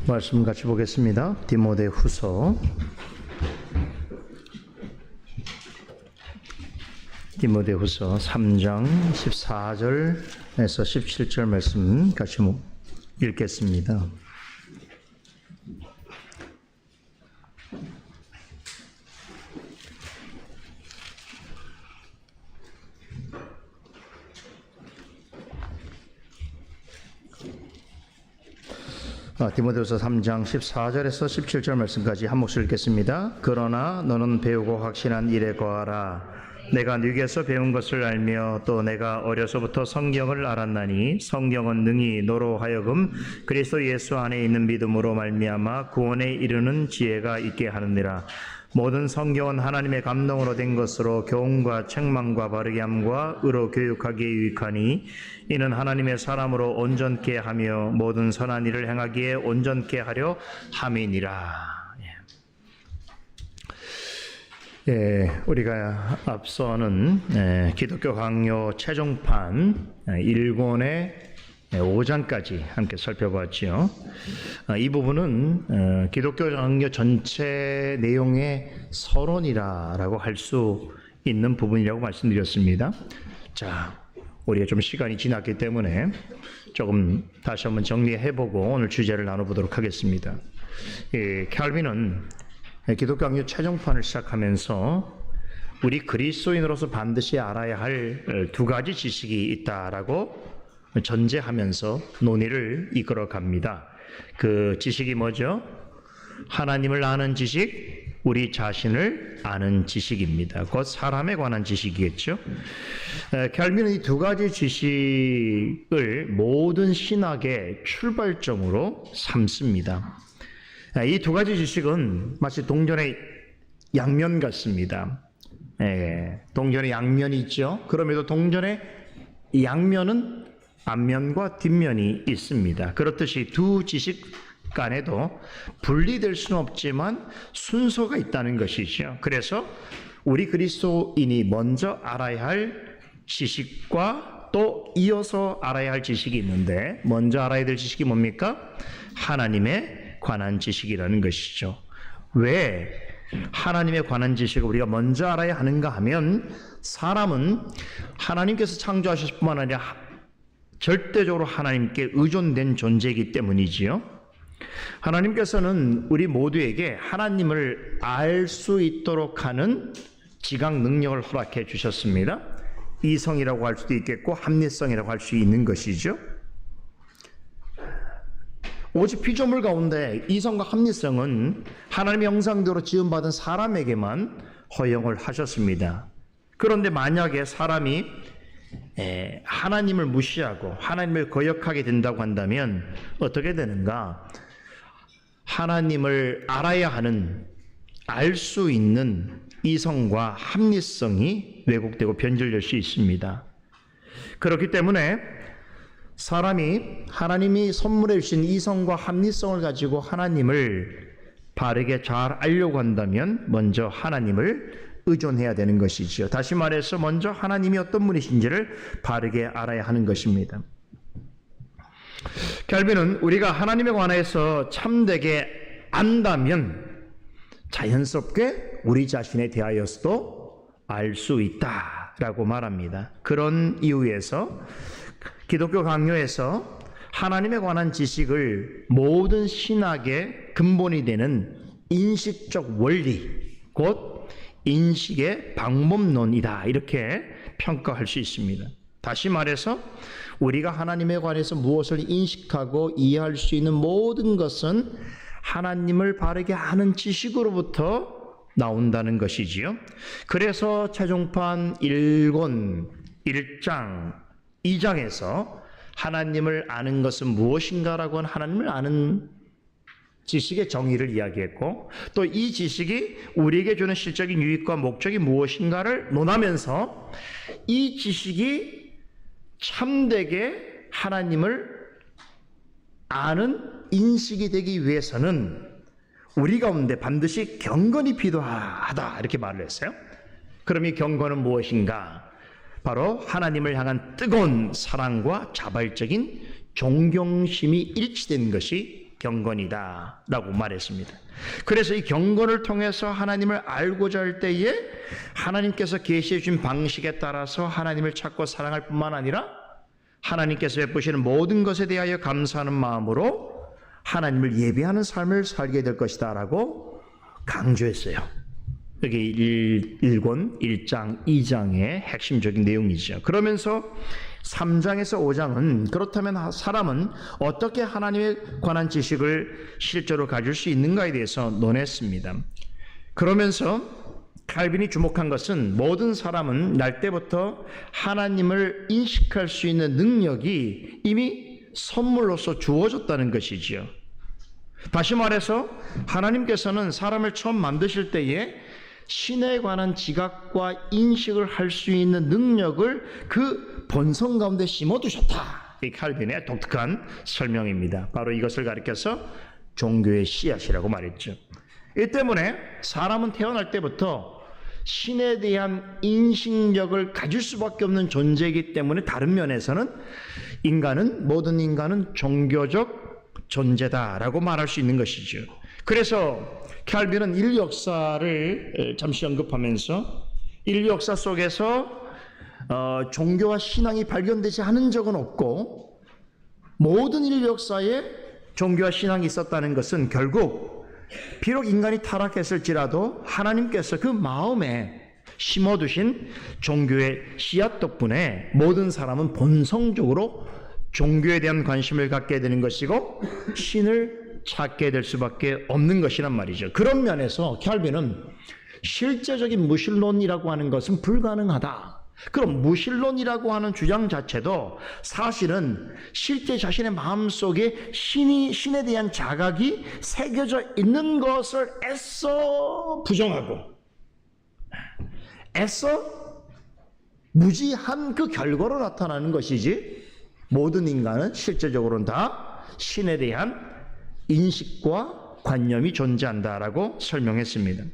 말씀 같이 보겠습니다. 디모데후서 3장 14절에서 17절 말씀 같이 읽겠습니다. 디모데후서 3장 14절에서 17절 말씀까지 한 목소리 읽겠습니다. 그러나 너는 배우고 확신한 일에 거하라. 내가 네게서 배운 것을 알며 또 내가 어려서부터 성경을 알았나니 성경은 능히 너로 하여금 그리스도 예수 안에 있는 믿음으로 말미암아 구원에 이르는 지혜가 있게 하느니라. 모든 성경은 하나님의 감동으로 된 것으로 교훈과 책망과 바르게 함과 의로 교육하기에 유익하니 이는 하나님의 사람으로 온전케 하며 모든 선한 일을 행하기에 온전케 하려 함이니라. 우리가 앞서는 기독교 강요 최종판 1권의 5장까지 함께 살펴봤죠. 이 부분은 기독교 강요 전체 내용의 서론이라고 할 수 있는 부분이라고 말씀드렸습니다. 자, 우리가 좀 시간이 지났기 때문에 조금 다시 한번 정리해보고 오늘 주제를 나눠보도록 하겠습니다. 캘빈은 기독교 강요 최종판을 시작하면서 우리 그리스도인으로서 반드시 알아야 할 두 가지 지식이 있다라고 전제하면서 논의를 이끌어 갑니다. 그 지식이 뭐죠? 하나님을 아는 지식, 우리 자신을 아는 지식입니다. 곧 사람에 관한 지식이겠죠. 캘빈은 이 두 가지 지식을 모든 신학의 출발점으로 삼습니다. 이 두 가지 지식은 마치 동전의 양면 같습니다. 동전의 양면이 있죠. 그럼에도 동전의 양면은 앞면과 뒷면이 있습니다. 그렇듯이 두 지식 간에도 분리될 수는 없지만 순서가 있다는 것이죠. 그래서 우리 그리스도인이 먼저 알아야 할 지식과 또 이어서 알아야 할 지식이 있는데 먼저 알아야 될 지식이 뭡니까? 하나님에 관한 지식이라는 것이죠. 왜 하나님에 관한 지식을 우리가 먼저 알아야 하는가 하면 사람은 하나님께서 창조하셨을 뿐만 아니라 절대적으로 하나님께 의존된 존재이기 때문이지요. 하나님께서는 우리 모두에게 하나님을 알 수 있도록 하는 지각 능력을 허락해 주셨습니다. 이성이라고 할 수도 있겠고 합리성이라고 할 수 있는 것이죠. 오직 피조물 가운데 이성과 합리성은 하나님의 형상대로 지음받은 사람에게만 허용을 하셨습니다. 그런데 만약에 사람이 하나님을 무시하고 하나님을 거역하게 된다고 한다면 어떻게 되는가? 하나님을 알아야 하는, 알 수 있는 이성과 합리성이 왜곡되고 변질될 수 있습니다. 그렇기 때문에 사람이 하나님이 선물해 주신 이성과 합리성을 가지고 하나님을 바르게 잘 알려고 한다면 먼저 하나님을 의존해야 되는 것이지요. 다시 말해서 먼저 하나님이 어떤 분이신지를 바르게 알아야 하는 것입니다. 캘빈은 우리가 하나님에 관해서 참되게 안다면 자연스럽게 우리 자신에 대하여서도 알 수 있다라고 말합니다. 그런 이유에서 기독교 강요에서 하나님에 관한 지식을 모든 신학의 근본이 되는 인식적 원리, 곧 인식의 방법론이다 이렇게 평가할 수 있습니다. 다시 말해서 우리가 하나님에 관해서 무엇을 인식하고 이해할 수 있는 모든 것은 하나님을 바르게 아는 지식으로부터 나온다는 것이지요. 그래서 최종판 1권 1장 2장에서 하나님을 아는 것은 무엇인가라고 하는 하나님을 아는 지식의 정의를 이야기했고 또 이 지식이 우리에게 주는 실적인 유익과 목적이 무엇인가를 논하면서 이 지식이 참되게 하나님을 아는 인식이 되기 위해서는 우리 가운데 반드시 경건이 필요하다 이렇게 말을 했어요. 그럼 이 경건은 무엇인가? 바로 하나님을 향한 뜨거운 사랑과 자발적인 존경심이 일치된 것이 경건이다 라고 말했습니다. 그래서 이 경건을 통해서 하나님을 알고자 할 때에 하나님께서 계시해 주신 방식에 따라서 하나님을 찾고 사랑할 뿐만 아니라 하나님께서 베푸시는 모든 것에 대하여 감사하는 마음으로 하나님을 예배하는 삶을 살게 될 것이다 라고 강조했어요. 여기 1권 1장 2장의 핵심적인 내용이죠. 그러면서 3장에서 5장은 그렇다면 사람은 어떻게 하나님에 관한 지식을 실제로 가질 수 있는가에 대해서 논했습니다. 그러면서 칼빈이 주목한 것은 모든 사람은 날 때부터 하나님을 인식할 수 있는 능력이 이미 선물로서 주어졌다는 것이지요. 다시 말해서 하나님께서는 사람을 처음 만드실 때에 신에 관한 지각과 인식을 할 수 있는 능력을 그 본성 가운데 심어두셨다. 이 칼빈의 독특한 설명입니다. 바로 이것을 가리켜서 종교의 씨앗이라고 말했죠. 이 때문에 사람은 태어날 때부터 신에 대한 인식력을 가질 수밖에 없는 존재이기 때문에 다른 면에서는 모든 인간은 종교적 존재다라고 말할 수 있는 것이죠. 그래서 칼빈은 인류 역사를 잠시 언급하면서 인류 역사 속에서 종교와 신앙이 발견되지 않은 적은 없고 모든 인류 역사에 종교와 신앙이 있었다는 것은 결국 비록 인간이 타락했을지라도 하나님께서 그 마음에 심어두신 종교의 씨앗 덕분에 모든 사람은 본성적으로 종교에 대한 관심을 갖게 되는 것이고 신을 찾게 될 수밖에 없는 것이란 말이죠. 그런 면에서 칼빈은 실제적인 무신론이라고 하는 것은 불가능하다. 그럼 무신론이라고 하는 주장 자체도 사실은 실제 자신의 마음속에 신에 대한 자각이 새겨져 있는 것을 애써 부정하고 애써 무지한 그 결과로 나타나는 것이지 모든 인간은 실제적으로는 다 신에 대한 인식과 관념이 존재한다라고 설명했습니다.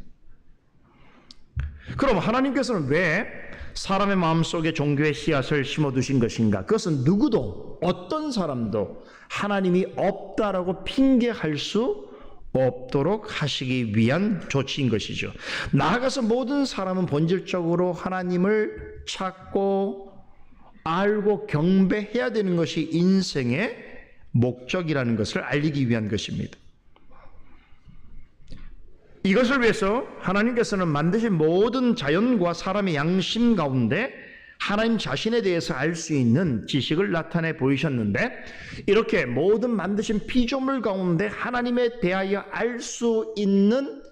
그럼 하나님께서는 왜 사람의 마음속에 종교의 씨앗을 심어두신 것인가? 그것은 누구도 어떤 사람도 하나님이 없다라고 핑계할 수 없도록 하시기 위한 조치인 것이죠. 나아가서 모든 사람은 본질적으로 하나님을 찾고 알고 경배해야 되는 것이 인생의 목적이라는 것을 알리기 위한 것입니다. 이것을 위해서 하나님께서는 만드신 모든 자연과 사람의 양심 가운데 하나님 자신에 대해서 알 수 있는 지식을 나타내 보이셨는데 이렇게 모든 만드신 피조물 가운데 하나님에 대하여 알 수 있는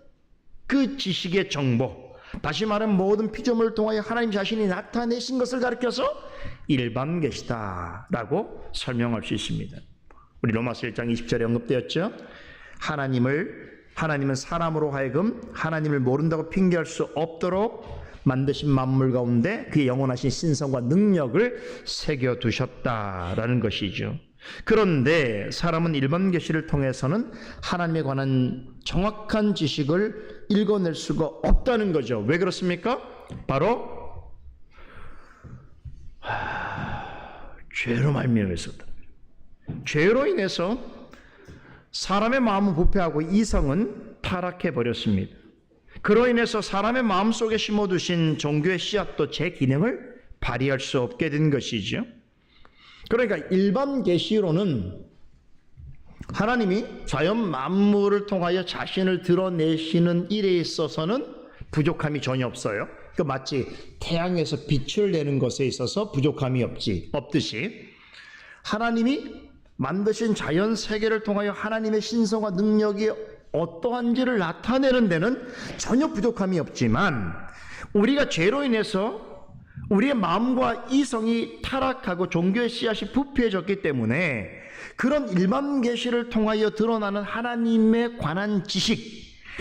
그 지식의 정보, 다시 말하면 모든 피조물을 통하여 하나님 자신이 나타내신 것을 가리켜서 일반 계시다라고 설명할 수 있습니다. 우리 로마서 1장 20절에 언급되었죠. 하나님은 사람으로 하여금 하나님을 모른다고 핑계할 수 없도록 만드신 만물 가운데 그의 영원하신 신성과 능력을 새겨두셨다라는 것이죠. 그런데 사람은 일반 계시를 통해서는 하나님에 관한 정확한 지식을 읽어낼 수가 없다는 거죠. 왜 그렇습니까? 바로 죄로 말미암아서다. 죄로 인해서 사람의 마음은 부패하고 이성은 타락해 버렸습니다. 그로 인해서 사람의 마음속에 심어두신 종교의 씨앗도 제 기능을 발휘할 수 없게 된 것이죠. 그러니까 일반 계시로는 하나님이 자연 만물을 통하여 자신을 드러내시는 일에 있어서는 부족함이 전혀 없어요. 그 마치 태양에서 빛을 내는 것에 있어서 부족함이 없듯이 하나님이 만드신 자연 세계를 통하여 하나님의 신성과 능력이 어떠한지를 나타내는 데는 전혀 부족함이 없지만 우리가 죄로 인해서 우리의 마음과 이성이 타락하고 종교의 씨앗이 부패해졌기 때문에 그런 일반 계시를 통하여 드러나는 하나님에 관한 지식,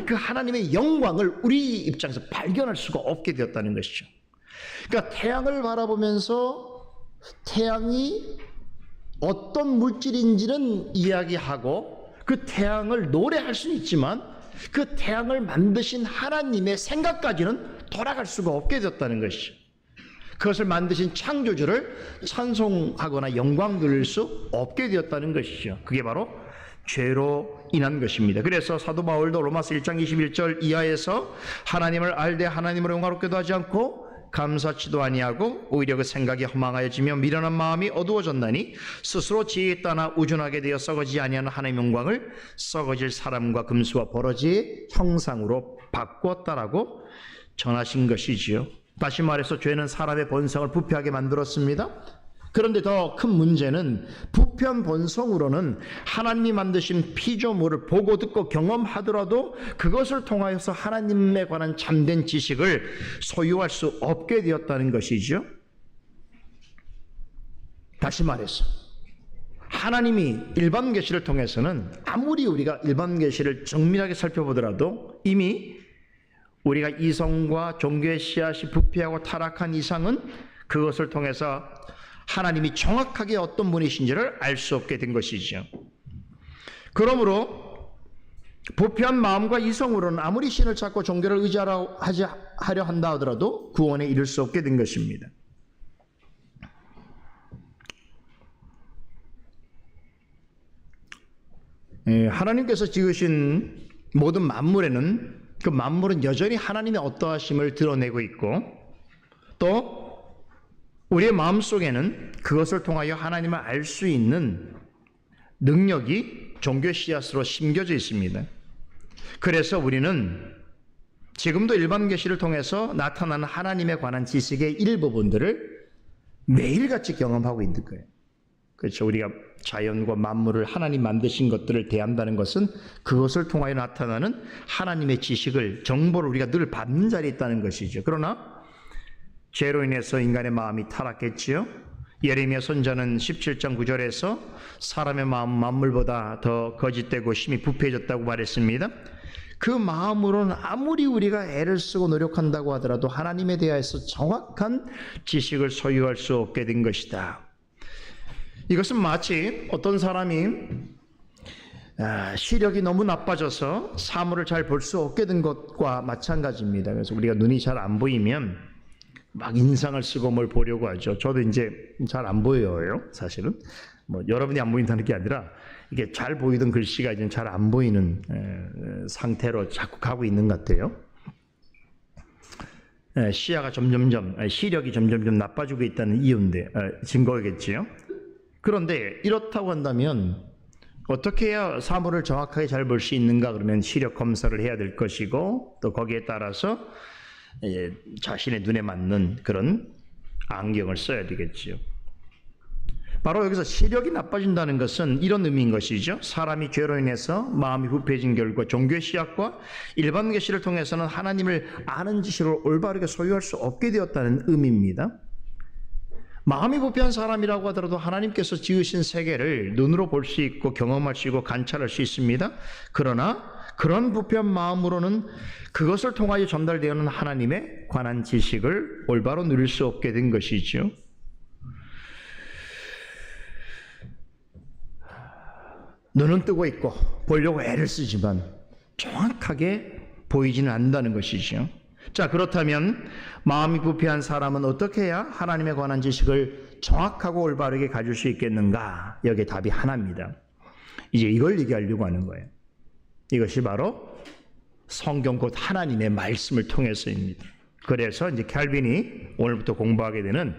그 하나님의 영광을 우리 입장에서 발견할 수가 없게 되었다는 것이죠. 그러니까 태양을 바라보면서 태양이 어떤 물질인지는 이야기하고 그 태양을 노래할 수는 있지만 그 태양을 만드신 하나님의 생각까지는 돌아갈 수가 없게 되었다는 것이죠. 그것을 만드신 창조주를 찬송하거나 영광 돌릴 수 없게 되었다는 것이죠. 그게 바로 죄로 인한 것입니다. 그래서 사도 바울도 로마서 1장 21절 이하에서 하나님을 알되 하나님으로 영화롭게도 하지 않고 감사치도 아니하고 오히려 그 생각이 허망하여지며 미련한 마음이 어두워졌나니 스스로 지혜에 따나 우준하게 되어 썩어지지 아니하는 하나님의 영광을 썩어질 사람과 금수와 버러지의 형상으로 바꾸었다라고 전하신 것이지요. 다시 말해서 죄는 사람의 본성을 부패하게 만들었습니다. 그런데 더 큰 문제는 부패한 본성으로는 하나님이 만드신 피조물을 보고 듣고 경험하더라도 그것을 통하여서 하나님에 관한 참된 지식을 소유할 수 없게 되었다는 것이죠. 다시 말해서 하나님이 일반 계시를 통해서는 아무리 우리가 일반 계시를 정밀하게 살펴보더라도 이미 우리가 이성과 종교의 씨앗이 부패하고 타락한 이상은 그것을 통해서 하나님이 정확하게 어떤 분이신지를 알 수 없게 된 것이죠. 그러므로 부패한 마음과 이성으로는 아무리 신을 찾고 종교를 의지하려 한다 하더라도 구원에 이를 수 없게 된 것입니다. 하나님께서 지으신 모든 만물에는 그 만물은 여전히 하나님의 어떠하심을 드러내고 있고 또 우리의 마음속에는 그것을 통하여 하나님을 알 수 있는 능력이 종교 씨앗으로 심겨져 있습니다. 그래서 우리는 지금도 일반 계시를 통해서 나타나는 하나님에 관한 지식의 일부분들을 매일같이 경험하고 있는 거예요. 그렇죠. 우리가 자연과 만물을 하나님 만드신 것들을 대한다는 것은 그것을 통하여 나타나는 하나님의 지식을, 정보를 우리가 늘 받는 자리에 있다는 것이죠. 그러나 죄로 인해서 인간의 마음이 타락했지요. 예레미야 선지자는 17장 9절에서 사람의 마음 만물보다 더 거짓되고 심히 부패해졌다고 말했습니다. 그 마음으로는 아무리 우리가 애를 쓰고 노력한다고 하더라도 하나님에 대해서 정확한 지식을 소유할 수 없게 된 것이다. 이것은 마치 어떤 사람이 시력이 너무 나빠져서 사물을 잘 볼 수 없게 된 것과 마찬가지입니다. 그래서 우리가 눈이 잘 안 보이면 막 인상을 쓰고 뭘 보려고 하죠. 저도 이제 잘 안 보여요, 사실은. 뭐 여러분이 안 보인다는 게 아니라 이게 잘 보이던 글씨가 이제 잘 안 보이는 상태로 자꾸 가고 있는 것 같아요. 시야가 시력이 점점점 나빠지고 있다는 이유인데 증거겠지요. 그런데 이렇다고 한다면 어떻게 해야 사물을 정확하게 잘 볼 수 있는가? 그러면 시력 검사를 해야 될 것이고 또 거기에 따라서 자신의 눈에 맞는 그런 안경을 써야 되겠지요. 바로 여기서 시력이 나빠진다는 것은 이런 의미인 것이죠. 사람이 죄로 인해서 마음이 부패해진 결과 종교의 씨앗과 일반 계시를 통해서는 하나님을 아는 지식을 올바르게 소유할 수 없게 되었다는 의미입니다. 마음이 부패한 사람이라고 하더라도 하나님께서 지으신 세계를 눈으로 볼 수 있고 경험할 수 있고 관찰할 수 있습니다. 그러나 그런 부패한 마음으로는 그것을 통하여 전달되어오는 하나님에 관한 지식을 올바로 누릴 수 없게 된 것이죠. 눈은 뜨고 있고 보려고 애를 쓰지만 정확하게 보이지는 않는다는 것이죠. 자, 그렇다면 마음이 부패한 사람은 어떻게 해야 하나님에 관한 지식을 정확하고 올바르게 가질 수 있겠는가? 여기에 답이 하나입니다. 이제 이걸 얘기하려고 하는 거예요. 이것이 바로 성경 곧 하나님의 말씀을 통해서입니다. 그래서 이제 캘빈이 오늘부터 공부하게 되는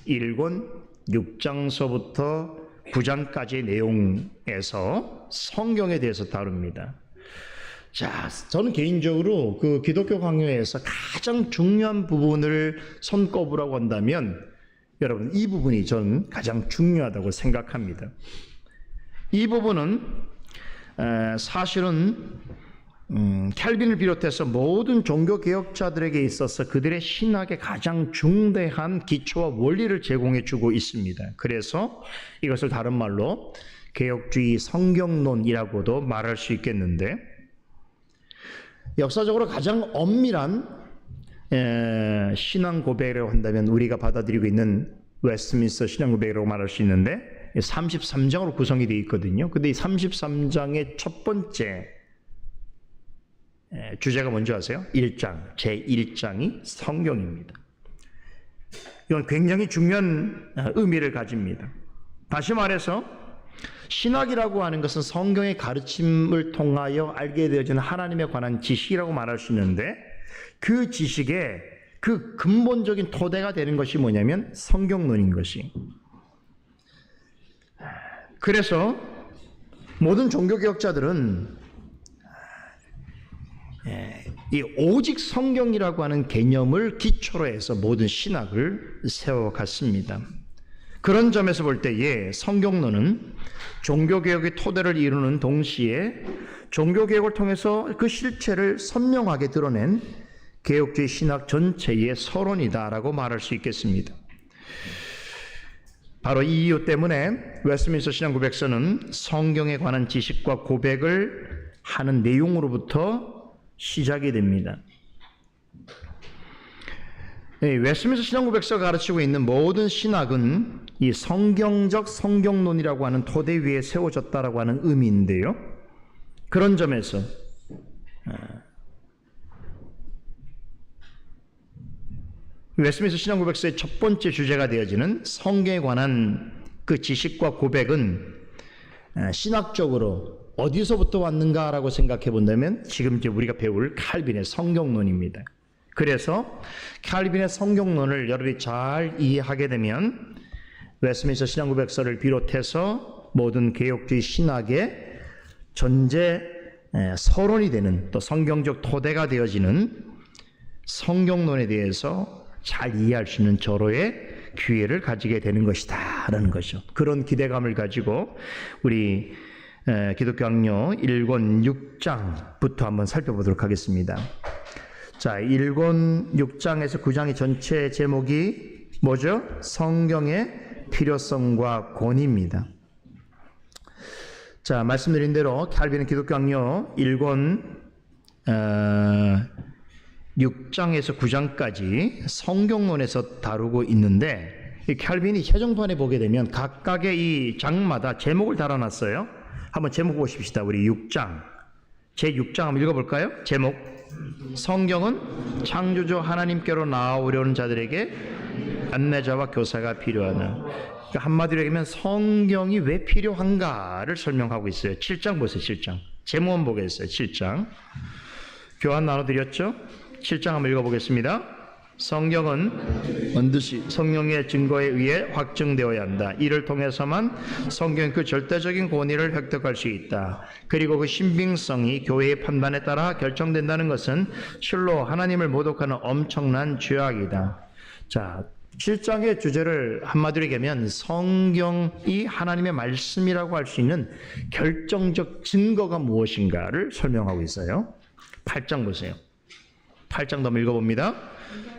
1권 6장서부터 9장까지의 내용에서 성경에 대해서 다룹니다. 자, 저는 개인적으로 그 기독교 강요에서 가장 중요한 부분을 손꼽으라고 한다면 여러분 이 부분이 저는 가장 중요하다고 생각합니다. 이 부분은 사실은 캘빈을 비롯해서 모든 종교 개혁자들에게 있어서 그들의 신학의 가장 중대한 기초와 원리를 제공해 주고 있습니다. 그래서 이것을 다른 말로 개혁주의 성경론이라고도 말할 수 있겠는데, 역사적으로 가장 엄밀한 신앙 고백이라고 한다면 우리가 받아들이고 있는 웨스트민스터 신앙 고백이라고 말할 수 있는데 33장으로 구성이 되어 있거든요. 근데 이 33장의 첫 번째 주제가 뭔지 아세요? 1장, 제1장이 성경입니다. 이건 굉장히 중요한 의미를 가집니다. 다시 말해서 신학이라고 하는 것은 성경의 가르침을 통하여 알게 되어지는 하나님에 관한 지식이라고 말할 수 있는데, 그 지식의 그 근본적인 토대가 되는 것이 뭐냐면 성경론인 것이. 그래서 모든 종교개혁자들은 이 오직 성경이라고 하는 개념을 기초로 해서 모든 신학을 세워갔습니다. 그런 점에서 볼 때에 성경론은 종교개혁의 토대를 이루는 동시에 종교개혁을 통해서 그 실체를 선명하게 드러낸 개혁주의 신학 전체의 서론이다라고 말할 수 있겠습니다. 바로 이 이유 때문에 웨스트민스터 신앙고백서는 성경에 관한 지식과 고백을 하는 내용으로부터 시작이 됩니다. 웨스트민스터 신앙고백서가 가르치고 있는 모든 신학은 이 성경적 성경론이라고 하는 토대 위에 세워졌다라고 하는 의미인데요. 그런 점에서 웨스트민스터 신앙고백서의 첫 번째 주제가 되어지는 성경에 관한 그 지식과 고백은 신학적으로 어디서부터 왔는가라고 생각해 본다면 지금 이제 우리가 배울 칼빈의 성경론입니다. 그래서 칼빈의 성경론을 여러분이 잘 이해하게 되면 웨스트민스터 신앙고백서를 비롯해서 모든 개혁주의 신학의 전제 서론이 되는, 또 성경적 토대가 되어지는 성경론에 대해서 잘 이해할 수 있는 절호의 기회를 가지게 되는 것이다 라는 것이죠. 그런 기대감을 가지고 우리 기독교 학요 1권 6장부터 한번 살펴보도록 하겠습니다. 자, 1권 6장에서 9장의 전체 제목이 뭐죠? 성경의 필요성과 권위입니다. 자, 말씀드린 대로 칼빈은 기독교 학요 1권 6장에서 9장까지 성경론에서 다루고 있는데, 이 칼빈이 최종판에 보게 되면 각각의 이 장마다 제목을 달아놨어요. 한번 제목 보십시다. 우리 6장, 제 6장 한번 읽어볼까요? 제목: 성경은 창조주 하나님께로 나아오려는 자들에게 안내자와 교사가 필요하다. 그러니까 한마디로 얘기하면 성경이 왜 필요한가를 설명하고 있어요. 7장 보세요. 7장 제목 한번 보겠어요. 7장 교환 나눠드렸죠? 7장 한번 읽어보겠습니다. 성경은 반드시 성령의 증거에 의해 확증되어야 한다. 이를 통해서만 성경의 그 절대적인 권위를 획득할 수 있다. 그리고 그 신빙성이 교회의 판단에 따라 결정된다는 것은 실로 하나님을 모독하는 엄청난 죄악이다. 자, 7장의 주제를 한마디로 얘기하면 성경이 하나님의 말씀이라고 할 수 있는 결정적 증거가 무엇인가를 설명하고 있어요. 8장 보세요. 8장 더 읽어봅니다.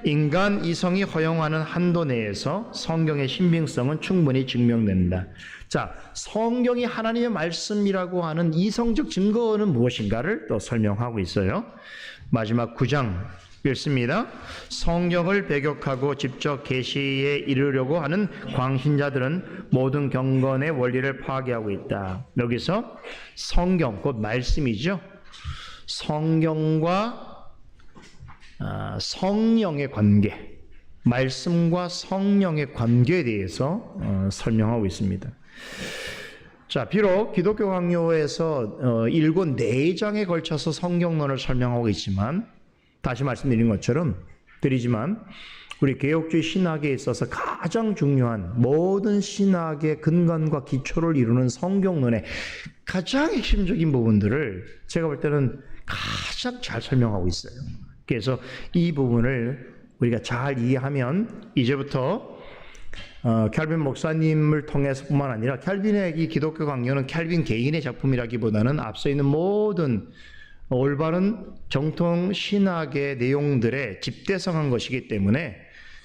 인간 이성이 허용하는 한도 내에서 성경의 신빙성은 충분히 증명된다. 자, 성경이 하나님의 말씀이라고 하는 이성적 증거는 무엇인가를 또 설명하고 있어요. 마지막 9장 읽습니다. 성경을 배격하고 직접 계시에 이르려고 하는 광신자들은 모든 경건의 원리를 파괴하고 있다. 여기서 성경, 곧 말씀이죠. 성경과 성령의 관계, 말씀과 성령의 관계에 대해서 설명하고 있습니다. 자, 비록 기독교 강요에서 1권 4장에 걸쳐서 성경론을 설명하고 있지만, 다시 말씀드린 것처럼 드리지만 우리 개혁주의 신학에 있어서 가장 중요한 모든 신학의 근간과 기초를 이루는 성경론의 가장 핵심적인 부분들을 제가 볼 때는 가장 잘 설명하고 있어요. 그래서 이 부분을 우리가 잘 이해하면 이제부터 캘빈 목사님을 통해서뿐만 아니라 캘빈의 이 기독교 강요는 캘빈 개인의 작품이라기보다는 앞서 있는 모든 올바른 정통 신학의 내용들에 집대성한 것이기 때문에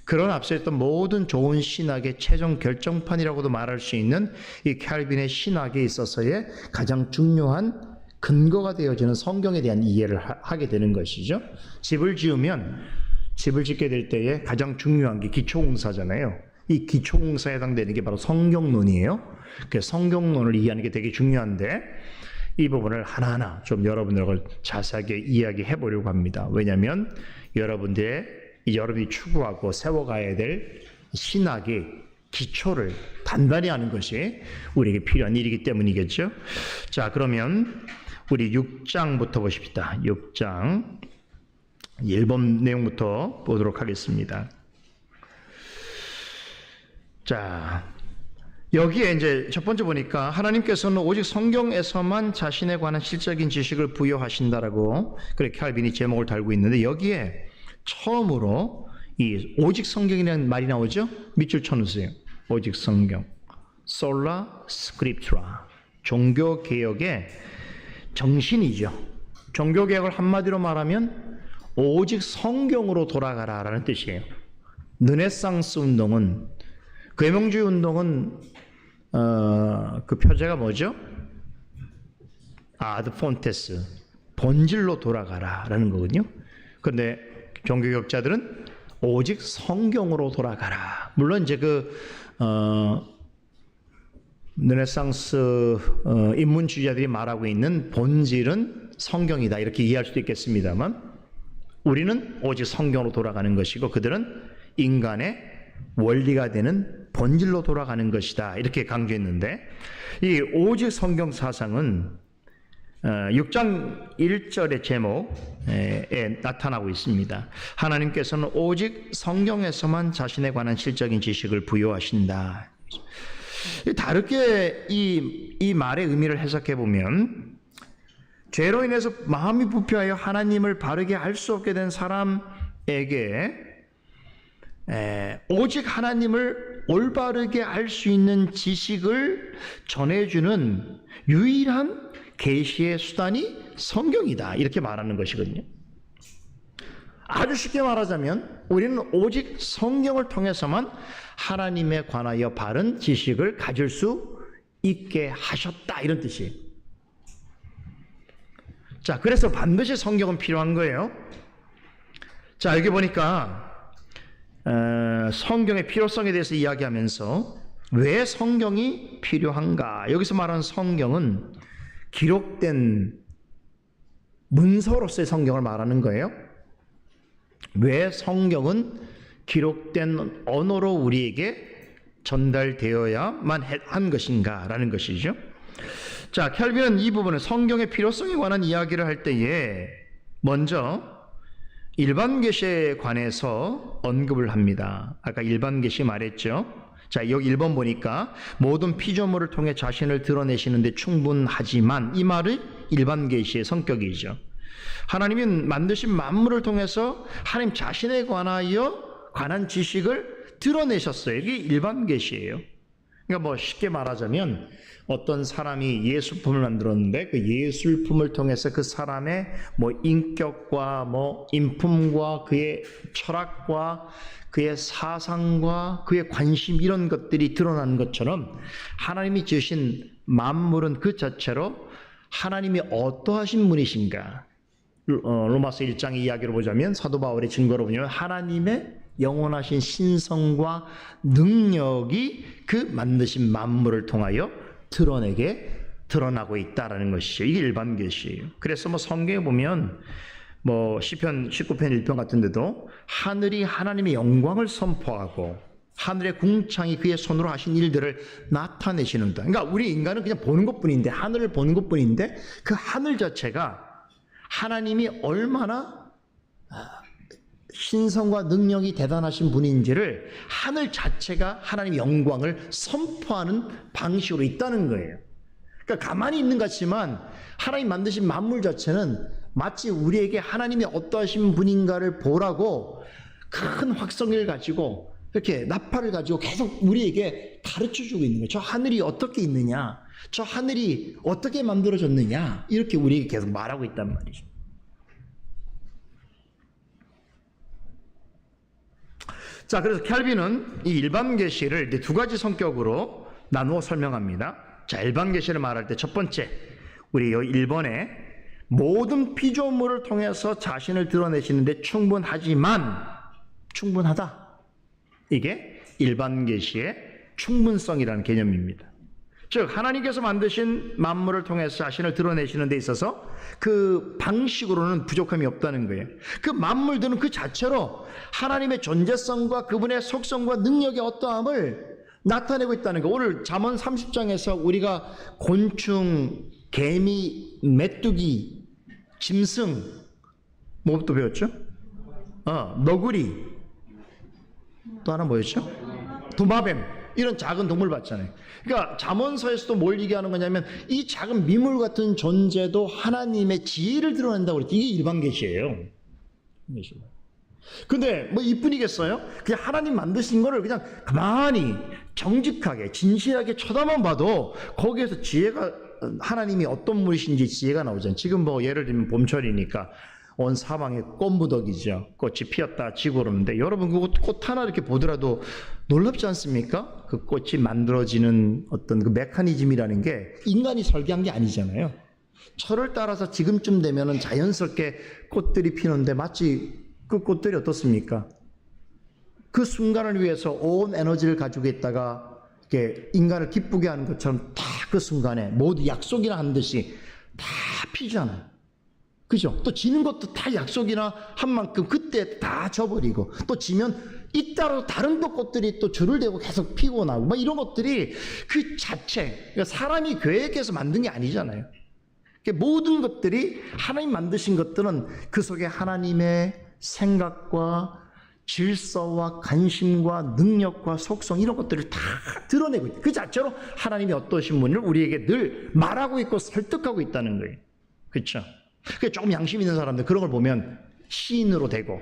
그런 앞서 있던 모든 좋은 신학의 최종 결정판이라고도 말할 수 있는 이 캘빈의 신학에 있어서의 가장 중요한 근거가 되어지는 성경에 대한 이해를 하게 되는 것이죠. 집을 지으면 집을 짓게 될 때에 가장 중요한 게 기초공사잖아요. 이 기초공사에 해당되는 게 바로 성경론이에요. 그래서 성경론을 이해하는 게 되게 중요한데 이 부분을 하나하나 좀 여러분들과 자세하게 이야기해 보려고 합니다. 왜냐하면 여러분이 추구하고 세워가야 될 신학이 기초를 단단히 하는 것이 우리에게 필요한 일이기 때문이겠죠. 자, 그러면 우리 6장부터 보십시다. 6장 1번 내용부터 보도록 하겠습니다. 자, 여기에 이제 첫 번째 보니까 하나님께서는 오직 성경에서만 자신에 관한 실적인 지식을 부여하신다라고 그렇게 칼빈이 제목을 달고 있는데, 여기에 처음으로 이 오직 성경이라는 말이 나오죠. 밑줄 쳐놓으세요. 오직 성경, 솔라 스크립트라, 종교 개혁의 정신이죠. 종교 개혁을 한마디로 말하면 오직 성경으로 돌아가라라는 뜻이에요. 르네상스 운동은, 계명주의 운동은 그 표제가 뭐죠? 아드 폰테스, 본질로 돌아가라라는 거거든요. 그런데 종교개혁자들은 오직 성경으로 돌아가라. 물론 이제 르네상스 인문주의자들이 말하고 있는 본질은 성경이다 이렇게 이해할 수도 있겠습니다만, 우리는 오직 성경으로 돌아가는 것이고 그들은 인간의 원리가 되는 본질로 돌아가는 것이다 이렇게 강조했는데, 이 오직 성경 사상은 6장 1절의 제목에 나타나고 있습니다. 하나님께서는 오직 성경에서만 자신에 관한 실적인 지식을 부여하신다. 다르게 이 말의 의미를 해석해 보면, 죄로 인해서 마음이 부패하여 하나님을 바르게 알 수 없게 된 사람에게 오직 하나님을 올바르게 알 수 있는 지식을 전해주는 유일한 계시의 수단이 성경이다 이렇게 말하는 것이거든요. 아주 쉽게 말하자면 우리는 오직 성경을 통해서만 하나님에 관하여 바른 지식을 가질 수 있게 하셨다 이런 뜻이에요. 자, 그래서 반드시 성경은 필요한 거예요. 자, 여기 보니까 성경의 필요성에 대해서 이야기하면서 왜 성경이 필요한가? 여기서 말하는 성경은 기록된 문서로서의 성경을 말하는 거예요. 왜 성경은 기록된 언어로 우리에게 전달되어야만 한 것인가라는 것이죠. 자, 켈빈은 이 부분을 성경의 필요성에 관한 이야기를 할 때에 먼저 일반 계시에 관해서 언급을 합니다. 아까 일반 계시 말했죠. 자, 여기 1번 보니까 모든 피조물을 통해 자신을 드러내시는데 충분하지만, 이 말이 일반 계시의 성격이죠. 하나님이 만드신 만물을 통해서 하나님 자신에 관한 지식을 드러내셨어요. 이게 일반 계시예요. 그러니까 뭐 쉽게 말하자면 어떤 사람이 예술품을 만들었는데 그 예술품을 통해서 그 사람의 뭐 인격과 뭐 인품과 그의 철학과 그의 사상과 그의 관심 이런 것들이 드러나는 것처럼, 하나님이 지으신 만물은 그 자체로 하나님이 어떠하신 분이신가, 로마서 1장의 이야기로 보자면, 사도 바울의 증거로 보면 하나님의 영원하신 신성과 능력이 그 만드신 만물을 통하여 드러나고 있다라는 것이죠. 이게 일반 계시예요. 그래서 뭐 성경에 보면 뭐 시편 19편 1편 같은 데도 하늘이 하나님의 영광을 선포하고 하늘의 궁창이 그의 손으로 하신 일들을 나타내시는다. 그러니까 우리 인간은 그냥 보는 것뿐인데, 하늘을 보는 것뿐인데 그 하늘 자체가 하나님이 얼마나 신성과 능력이 대단하신 분인지를 하늘 자체가 하나님의 영광을 선포하는 방식으로 있다는 거예요. 그러니까 가만히 있는 것 같지만 하나님 만드신 만물 자체는 마치 우리에게 하나님이 어떠하신 분인가를 보라고 큰 확성기를 가지고 이렇게 나팔을 가지고 계속 우리에게 가르쳐주고 있는 거예요. 저 하늘이 어떻게 있느냐, 저 하늘이 어떻게 만들어졌느냐, 이렇게 우리에게 계속 말하고 있단 말이죠. 자, 그래서 켈빈은 이 일반 계시를 두 가지 성격으로 나누어 설명합니다. 자, 일반 계시를 말할 때 첫 번째, 우리 여기 1번에 모든 피조물을 통해서 자신을 드러내시는데 충분하다. 이게 일반 계시의 충분성이라는 개념입니다. 즉, 하나님께서 만드신 만물을 통해서 자신을 드러내시는 데 있어서 그 방식으로는 부족함이 없다는 거예요. 그 만물들은 그 자체로 하나님의 존재성과 그분의 속성과 능력의 어떠함을 나타내고 있다는 거. 오늘 잠언 30장에서 우리가 곤충, 개미, 메뚜기, 짐승, 뭐부터 배웠죠? 너구리, 또 하나 뭐였죠? 도마뱀, 이런 작은 동물 봤잖아요. 그러니까 잠언서에서도 뭘 얘기하는 거냐면 이 작은 미물 같은 존재도 하나님의 지혜를 드러낸다고 그랬죠. 이게 일반 계시예요. 근데 뭐 이뿐이겠어요? 그냥 하나님 만드신 거를 그냥 가만히 정직하게 진실하게 쳐다만 봐도 거기에서 지혜가, 하나님이 어떤 분이신지 지혜가 나오잖아요. 지금 뭐 예를 들면 봄철이니까 온 사방에 꽃무더기죠. 꽃이 피었다 지고 그러는데 여러분 그 꽃 하나 이렇게 보더라도 놀랍지 않습니까? 그 꽃이 만들어지는 어떤 그 메커니즘이라는 게 인간이 설계한 게 아니잖아요. 철을 따라서 지금쯤 되면은 자연스럽게 꽃들이 피는데 마치 그 꽃들이 어떻습니까? 그 순간을 위해서 온 에너지를 가지고 있다가 이렇게 인간을 기쁘게 하는 것처럼 다 그 순간에 모두 약속이나 한 듯이 다 피잖아요. 그죠? 또 지는 것도 다 약속이나 한 만큼 그때 다 져버리고, 또 지면 잇따라 다른 또 꽃들이 또 줄을 대고 계속 피고 나고 막 이런 것들이 그 자체, 그러니까 사람이 계획해서 만든 게 아니잖아요. 모든 것들이 하나님 만드신 것들은 그 속에 하나님의 생각과 질서와 관심과 능력과 속성 이런 것들을 다 드러내고 있다. 그 자체로 하나님이 어떠신 분을 우리에게 늘 말하고 있고 설득하고 있다는 거예요. 그렇죠? 조금 양심 있는 사람들 그런 걸 보면 시인으로 되고,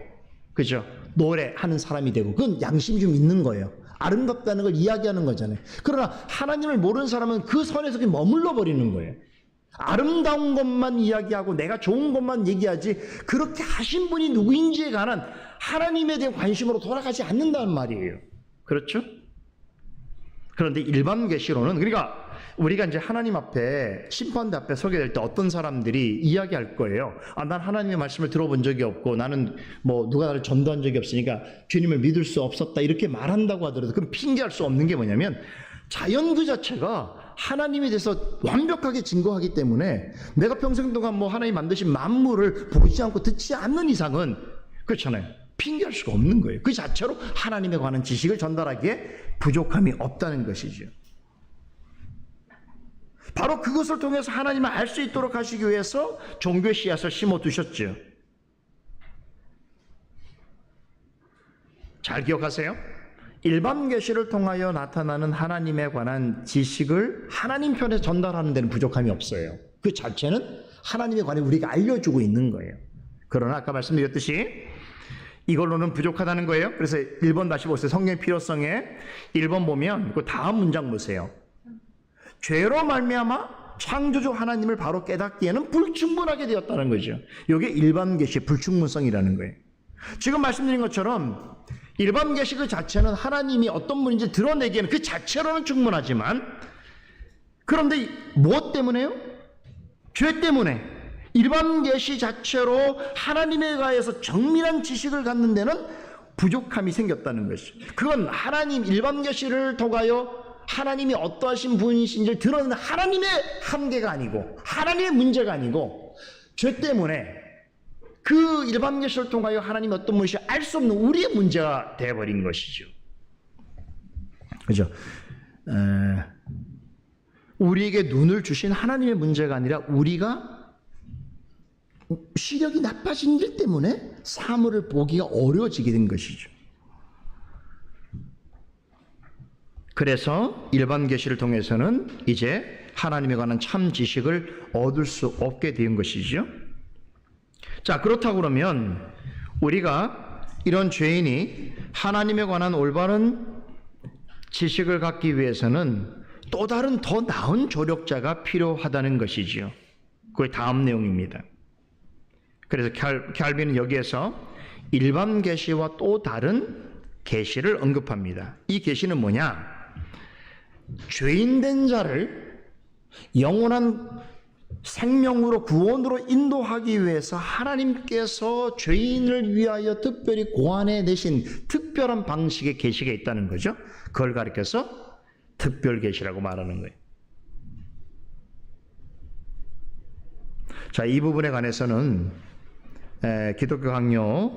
그죠? 노래하는 사람이 되고, 그건 양심이 좀 있는 거예요. 아름답다는 걸 이야기하는 거잖아요. 그러나 하나님을 모르는 사람은 그 선에서 그냥 머물러 버리는 거예요. 아름다운 것만 이야기하고 내가 좋은 것만 얘기하지 그렇게 하신 분이 누구인지에 관한 하나님에 대한 관심으로 돌아가지 않는다는 말이에요. 그렇죠? 그런데 일반 계시로는, 그러니까 우리가 이제 하나님 앞에 심판대 앞에 서게 될 때 어떤 사람들이 이야기할 거예요. 난 하나님의 말씀을 들어본 적이 없고 나는 뭐 누가 나를 전도한 적이 없으니까 주님을 믿을 수 없었다 이렇게 말한다고 하더라도 그럼 핑계할 수 없는 게 뭐냐면 자연 그 자체가 하나님에 대해서 완벽하게 증거하기 때문에 내가 평생 동안 뭐 하나님 만드신 만물을 보지 않고 듣지 않는 이상은 그렇잖아요. 핑계할 수가 없는 거예요. 그 자체로 하나님에 관한 지식을 전달하기에 부족함이 없다는 것이죠. 바로 그것을 통해서 하나님을 알 수 있도록 하시기 위해서 종교의 씨앗을 심어두셨죠. 잘 기억하세요. 일반 계시를 통하여 나타나는 하나님에 관한 지식을 하나님 편에 전달하는 데는 부족함이 없어요. 그 자체는 하나님에 관해 우리가 알려주고 있는 거예요. 그러나 아까 말씀드렸듯이 이걸로는 부족하다는 거예요. 그래서 1번 다시 보세요. 성경의 필요성에 1번 보면 그 다음 문장 보세요. 죄로 말미암아 창조주 하나님을 바로 깨닫기에는 불충분하게 되었다는 거죠. 이게 일반 계시의 불충분성이라는 거예요. 지금 말씀드린 것처럼 일반 계시 그 자체는 하나님이 어떤 분인지 드러내기에는 그 자체로는 충분하지만, 그런데 무엇 때문에요? 죄 때문에 일반 계시 자체로 하나님에 관해서 정밀한 지식을 갖는 데는 부족함이 생겼다는 것이죠. 그건 하나님 일반 계시를 통하여 하나님이 어떠하신 분이신지를 드러내는 하나님의 한계가 아니고 하나님의 문제가 아니고 죄 때문에 그 일반 계시를 통하여 하나님이 어떤 분이신지 알 수 없는 우리의 문제가 되어버린 것이죠. 그죠? 우리에게 눈을 주신 하나님의 문제가 아니라 우리가 시력이 나빠진 일 때문에 사물을 보기가 어려워지게 된 것이죠. 그래서 일반 계시를 통해서는 이제 하나님에 관한 참 지식을 얻을 수 없게 된 것이죠. 자, 그렇다고 그러면 우리가 이런 죄인이 하나님에 관한 올바른 지식을 갖기 위해서는 또 다른 더 나은 조력자가 필요하다는 것이지요. 그게 다음 내용입니다. 그래서 캘빈은 여기에서 일반 계시와 또 다른 계시를 언급합니다. 이 계시는 뭐냐? 죄인된 자를 영원한 생명으로 구원으로 인도하기 위해서 하나님께서 죄인을 위하여 특별히 고안해 내신 특별한 방식의 계시가 있다는 거죠. 그걸 가리켜서 특별 계시라고 말하는 거예요. 자, 이 부분에 관해서는 기독교 강요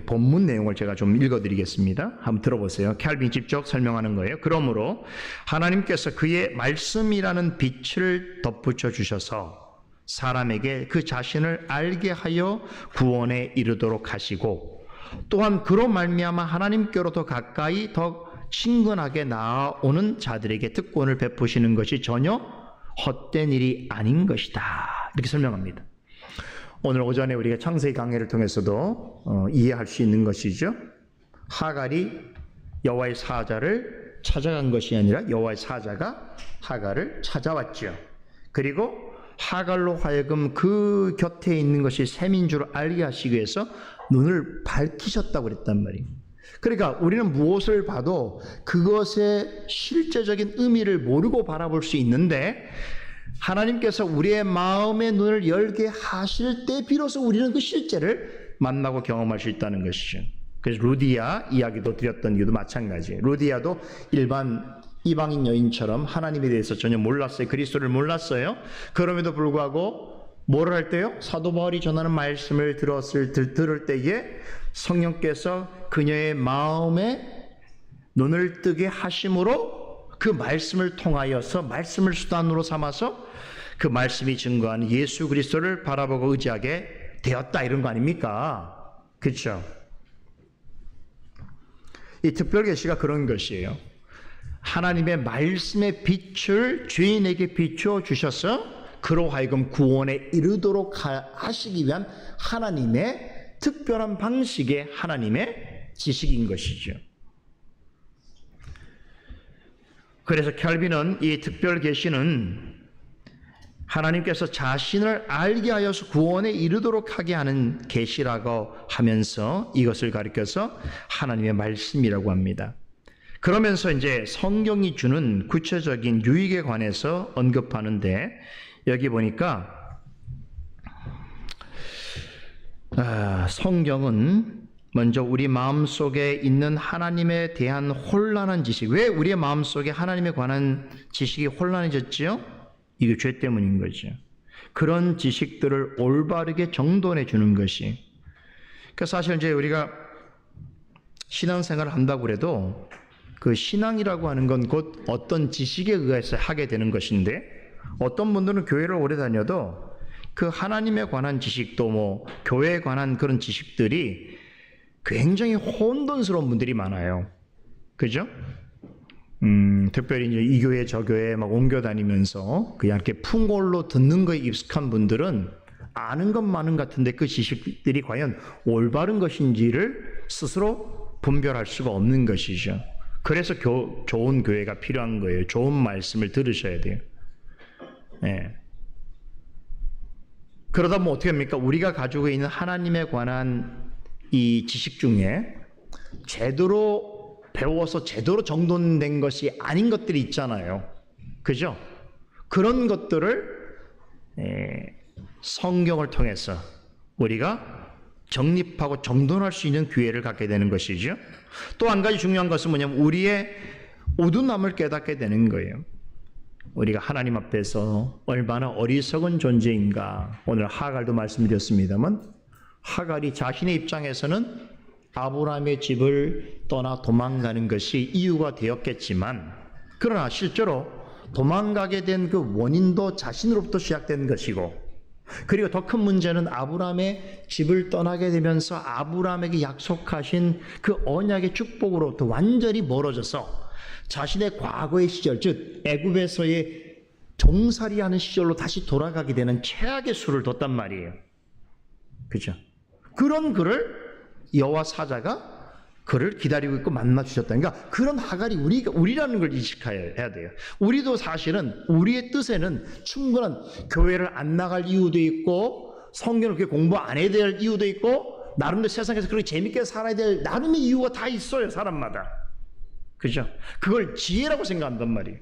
본문 내용을 제가 좀 읽어드리겠습니다. 한번 들어보세요. 캘빈이 직접 설명하는 거예요. 그러므로 하나님께서 그의 말씀이라는 빛을 덧붙여 주셔서 사람에게 그 자신을 알게 하여 구원에 이르도록 하시고, 또한 그로 말미암아 하나님께로 더 가까이 더 친근하게 나아오는 자들에게 특권을 베푸시는 것이 전혀 헛된 일이 아닌 것이다. 이렇게 설명합니다. 오늘 오전에 우리가 창세기 강해를 통해서도 이해할 수 있는 것이죠. 하갈이 여호와의 사자를 찾아간 것이 아니라 여호와의 사자가 하갈을 찾아왔죠. 그리고 하갈로 하여금 그 곁에 있는 것이 셈인 줄 알게 하시기 위해서 눈을 밝히셨다고 그랬단 말이에요. 그러니까 우리는 무엇을 봐도 그것의 실제적인 의미를 모르고 바라볼 수 있는데, 하나님께서 우리의 마음의 눈을 열게 하실 때 비로소 우리는 그 실제를 만나고 경험할 수 있다는 것이죠. 그래서 루디아 이야기도 드렸던 이유도 마찬가지예요. 루디아도 일반 이방인 여인처럼 하나님에 대해서 전혀 몰랐어요. 그리스도를 몰랐어요. 그럼에도 불구하고 뭐를 할 때요? 사도 바울이 전하는 말씀을 들을 때에 성령께서 그녀의 마음에 눈을 뜨게 하심으로 그 말씀을 통하여서, 말씀을 수단으로 삼아서 그 말씀이 증거하는 예수 그리스도를 바라보고 의지하게 되었다, 이런 거 아닙니까? 그렇죠? 이 특별 계시가 그런 것이에요. 하나님의 말씀의 빛을 죄인에게 비추어 주셔서 그로 하여금 구원에 이르도록 하시기 위한 하나님의 특별한 방식의 하나님의 지식인 것이죠. 그래서 켈빈은 이 특별 계시는 하나님께서 자신을 알게 하여서 구원에 이르도록 하게 하는 계시라고 하면서 이것을 가리켜서 하나님의 말씀이라고 합니다. 그러면서 이제 성경이 주는 구체적인 유익에 관해서 언급하는데, 여기 보니까 성경은 먼저 우리 마음속에 있는 하나님에 대한 혼란한 지식, 왜 우리의 마음속에 하나님에 관한 지식이 혼란해졌지요? 이게 죄 때문인 거죠. 그런 지식들을 올바르게 정돈해 주는 것이, 그러니까 사실 이제 우리가 신앙생활을 한다고 해도 그 신앙이라고 하는 건 곧 어떤 지식에 의해서 하게 되는 것인데, 어떤 분들은 교회를 오래 다녀도 그 하나님에 관한 지식도 뭐 교회에 관한 그런 지식들이 굉장히 혼돈스러운 분들이 많아요. 그죠? 특별히 이제 이 교회 저 교회 막 옮겨 다니면서 그냥 이렇게 풍골로 듣는 거에 익숙한 분들은 아는 것 많은 것 같은데 그 지식들이 과연 올바른 것인지를 스스로 분별할 수가 없는 것이죠. 그래서 좋은 교회가 필요한 거예요. 좋은 말씀을 들으셔야 돼요. 네. 그러다 보면 어떻게 합니까? 우리가 가지고 있는 하나님에 관한 이 지식 중에 제대로 배워서 제대로 정돈된 것이 아닌 것들이 있잖아요. 그죠? 그런 것들을 성경을 통해서 우리가 정립하고 정돈할 수 있는 기회를 갖게 되는 것이죠. 또 한 가지 중요한 것은 뭐냐면 우리의 우둔함을 깨닫게 되는 거예요. 우리가 하나님 앞에서 얼마나 어리석은 존재인가. 오늘 하갈도 말씀드렸습니다만, 하갈이 자신의 입장에서는 아브라함의 집을 떠나 도망가는 것이 이유가 되었겠지만, 그러나 실제로 도망가게 된 그 원인도 자신으로부터 시작된 것이고, 그리고 더 큰 문제는 아브라함의 집을 떠나게 되면서 아브라함에게 약속하신 그 언약의 축복으로부터 완전히 멀어져서 자신의 과거의 시절, 즉 애굽에서의 종살이하는 시절로 다시 돌아가게 되는 최악의 수를 뒀단 말이에요. 그죠? 그런 그를 여호와 사자가 그를 기다리고 있고 만나 주셨다. 그러니까 그런 하갈이 우리라는 걸 인식해야 돼요. 우리도 사실은 우리의 뜻에는 충분한 교회를 안 나갈 이유도 있고, 성경을 그렇게 공부 안 해야 될 이유도 있고, 나름대로 세상에서 그렇게 재밌게 살아야 될 나름의 이유가 다 있어요, 사람마다. 그죠? 그걸 지혜라고 생각한단 말이에요.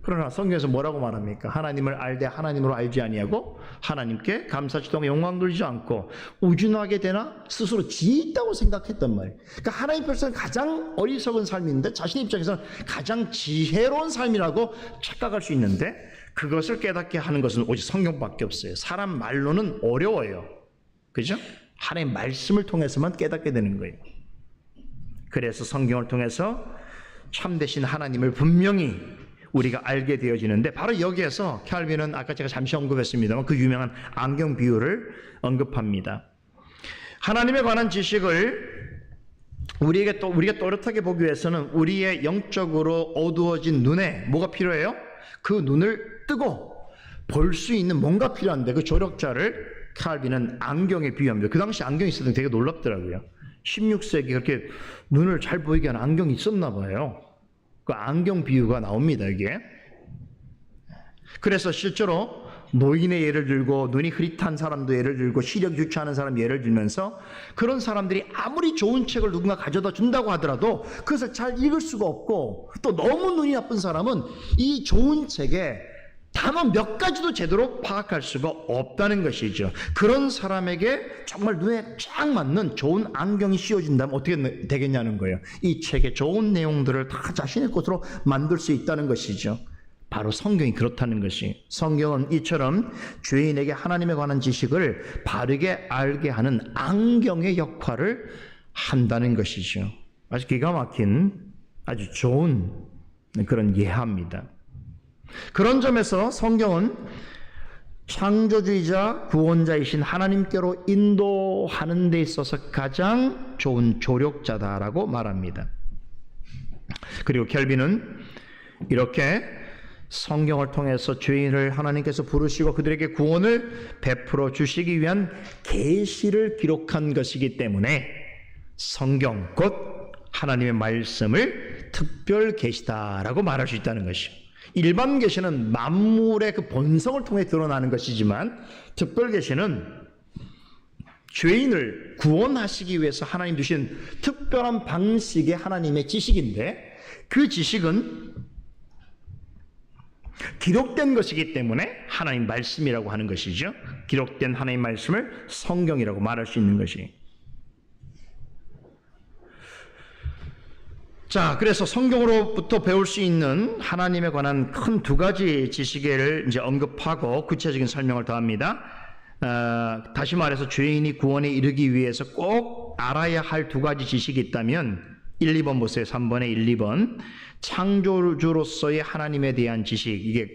그러나 성경에서 뭐라고 말합니까? 하나님을 알되 하나님으로 알지 아니하고 하나님께 감사지도 영광 돌리지 않고 우준하게 되나 스스로 지혜 있다고 생각했단 말이에요. 그러니까 하나님 입장에서는 가장 어리석은 삶인데 자신의 입장에서는 가장 지혜로운 삶이라고 착각할 수 있는데, 그것을 깨닫게 하는 것은 오직 성경밖에 없어요. 사람 말로는 어려워요. 그죠? 하나님의 말씀을 통해서만 깨닫게 되는 거예요. 그래서 성경을 통해서 참되신 하나님을 분명히 우리가 알게 되어지는데, 바로 여기에서 캘빈은 아까 제가 잠시 언급했습니다만 그 유명한 안경 비유를 언급합니다. 하나님에 관한 지식을 우리가 또렷하게 보기 위해서는 우리의 영적으로 어두워진 눈에 뭐가 필요해요? 그 눈을 뜨고 볼 수 있는 뭔가 필요한데, 그 조력자를 캘빈은 안경에 비유합니다. 그 당시 안경이 있었던 게 되게 놀랍더라고요. 16세기 그렇게 눈을 잘 보이게 하는 안경이 있었나 봐요. 그 안경 비유가 나옵니다, 이게. 그래서 실제로 노인의 예를 들고 눈이 흐릿한 사람도 예를 들고 시력이 좋지 않은 사람 예를 들면서, 그런 사람들이 아무리 좋은 책을 누군가 가져다 준다고 하더라도 그것을 잘 읽을 수가 없고, 또 너무 눈이 나쁜 사람은 이 좋은 책에 단어 몇 가지도 제대로 파악할 수가 없다는 것이죠. 그런 사람에게 정말 눈에 쫙 맞는 좋은 안경이 씌워진다면 어떻게 되겠냐는 거예요. 이 책의 좋은 내용들을 다 자신의 것으로 만들 수 있다는 것이죠. 바로 성경이 그렇다는 것이, 성경은 이처럼 죄인에게 하나님에 관한 지식을 바르게 알게 하는 안경의 역할을 한다는 것이죠. 아주 기가 막힌 아주 좋은 그런 예화입니다. 그런 점에서 성경은 창조주이자 구원자이신 하나님께로 인도하는 데 있어서 가장 좋은 조력자다라고 말합니다. 그리고 켈빈은 이렇게 성경을 통해서 죄인을 하나님께서 부르시고 그들에게 구원을 베풀어 주시기 위한 계시를 기록한 것이기 때문에 성경 곧 하나님의 말씀을 특별 계시다라고 말할 수 있다는 것이죠. 일반 계시는 만물의 그 본성을 통해 드러나는 것이지만, 특별 계시는 죄인을 구원하시기 위해서 하나님 주신 특별한 방식의 하나님의 지식인데, 그 지식은 기록된 것이기 때문에 하나님 말씀이라고 하는 것이죠. 기록된 하나님 말씀을 성경이라고 말할 수 있는 것이. 자, 그래서 성경으로부터 배울 수 있는 하나님에 관한 큰 두 가지 지식을 이제 언급하고 구체적인 설명을 더합니다. 다시 말해서 죄인이 구원에 이르기 위해서 꼭 알아야 할 두 가지 지식이 있다면 1, 2번 보세요. 3번에 1, 2번. 창조주로서의 하나님에 대한 지식, 이게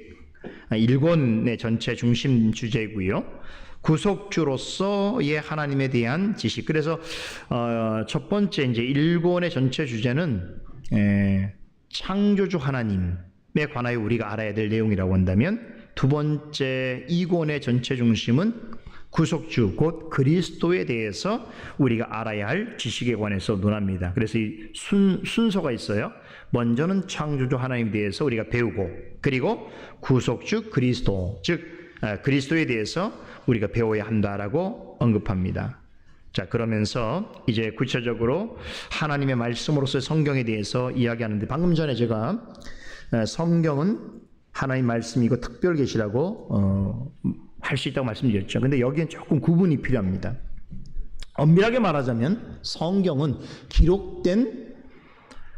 1권의 전체 중심 주제이고요. 구속주로서의 하나님에 대한 지식. 그래서 첫 번째 이제 1권의 전체 주제는 창조주 하나님에 관하여 우리가 알아야 될 내용이라고 한다면, 두 번째 2권의 전체 중심은 구속주 곧 그리스도에 대해서 우리가 알아야 할 지식에 관해서 논합니다. 그래서 이 순서가 있어요. 먼저는 창조주 하나님에 대해서 우리가 배우고, 그리고 구속주 그리스도, 즉 그리스도에 대해서 우리가 배워야 한다라고 언급합니다. 자, 그러면서 이제 구체적으로 하나님의 말씀으로서의 성경에 대해서 이야기하는데, 방금 전에 제가 성경은 하나님 말씀이고 특별 계시라고 할 수 있다고 말씀드렸죠. 근데 여기엔 조금 구분이 필요합니다. 엄밀하게 말하자면 성경은 기록된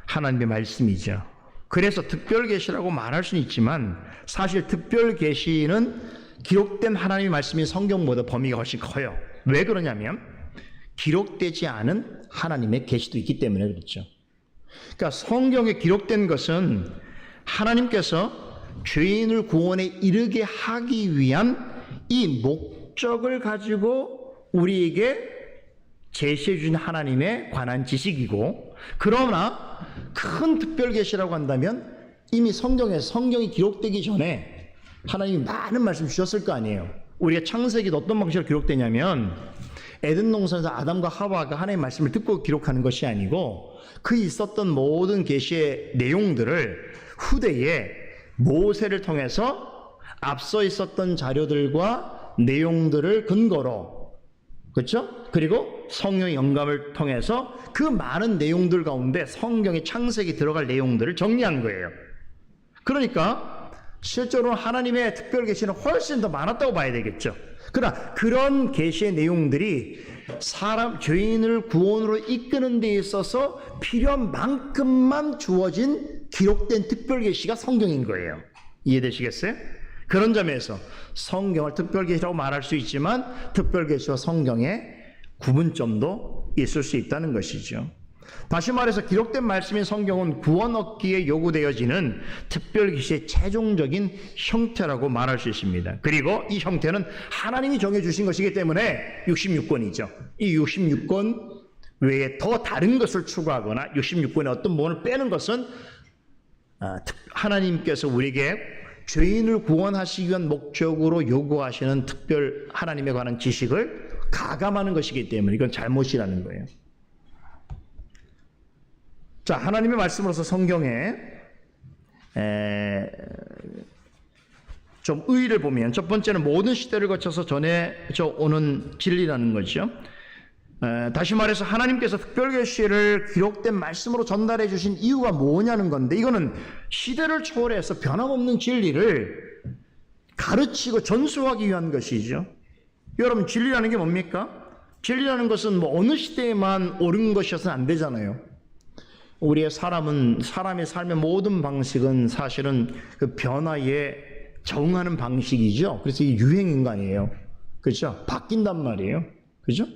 하나님의 말씀이죠. 그래서 특별 계시라고 말할 수는 있지만, 사실 특별 계시는 기록된 하나님의 말씀이 성경보다 범위가 훨씬 커요. 왜 그러냐면 기록되지 않은 하나님의 계시도 있기 때문에 그렇죠. 그러니까 성경에 기록된 것은 하나님께서 죄인을 구원에 이르게 하기 위한 이 목적을 가지고 우리에게 제시해 주신 하나님에 관한 지식이고, 그러나 큰 특별 계시라고 한다면 이미 성경이 기록되기 전에 하나님이 많은 말씀 주셨을 거 아니에요. 우리가 창세기도 어떤 방식으로 기록되냐면, 에덴 동산에서 아담과 하와가 하나님의 말씀을 듣고 기록하는 것이 아니고, 그 있었던 모든 계시의 내용들을 후대에 모세를 통해서 앞서 있었던 자료들과 내용들을 근거로, 그렇죠? 그리고 성령의 영감을 통해서 그 많은 내용들 가운데 성경의 창세기 들어갈 내용들을 정리한 거예요. 그러니까 실제로 하나님의 특별 계시는 훨씬 더 많았다고 봐야 되겠죠. 그러나 그런 계시의 내용들이 죄인을 구원으로 이끄는 데 있어서 필요한 만큼만 주어진 기록된 특별 계시가 성경인 거예요. 이해되시겠어요? 그런 점에서 성경을 특별계시라고 말할 수 있지만 특별계시와 성경의 구분점도 있을 수 있다는 것이죠. 다시 말해서 기록된 말씀인 성경은 구원 얻기에 요구되어지는 특별계시의 최종적인 형태라고 말할 수 있습니다. 그리고 이 형태는 하나님이 정해주신 것이기 때문에 66권이죠. 이 66권 외에 더 다른 것을 추구하거나 66권의 어떤 부분을 빼는 것은 하나님께서 우리에게 죄인을 구원하시기 위한 목적으로 요구하시는 특별 하나님에 관한 지식을 가감하는 것이기 때문에 이건 잘못이라는 거예요. 자, 하나님의 말씀으로서 성경에 좀 의의를 보면 첫 번째는 모든 시대를 거쳐서 전해져 오는 진리라는 거죠. 다시 말해서 하나님께서 특별계시를 기록된 말씀으로 전달해 주신 이유가 뭐냐는 건데, 이거는 시대를 초월해서 변함없는 진리를 가르치고 전수하기 위한 것이죠. 여러분, 진리라는 게 뭡니까? 진리라는 것은 뭐 어느 시대에만 옳은 것이어서는 안 되잖아요. 우리의 사람의 삶의 모든 방식은 사실은 그 변화에 적응하는 방식이죠. 그래서 이게 유행인간이에요. 그렇죠? 바뀐단 말이에요. 그렇죠?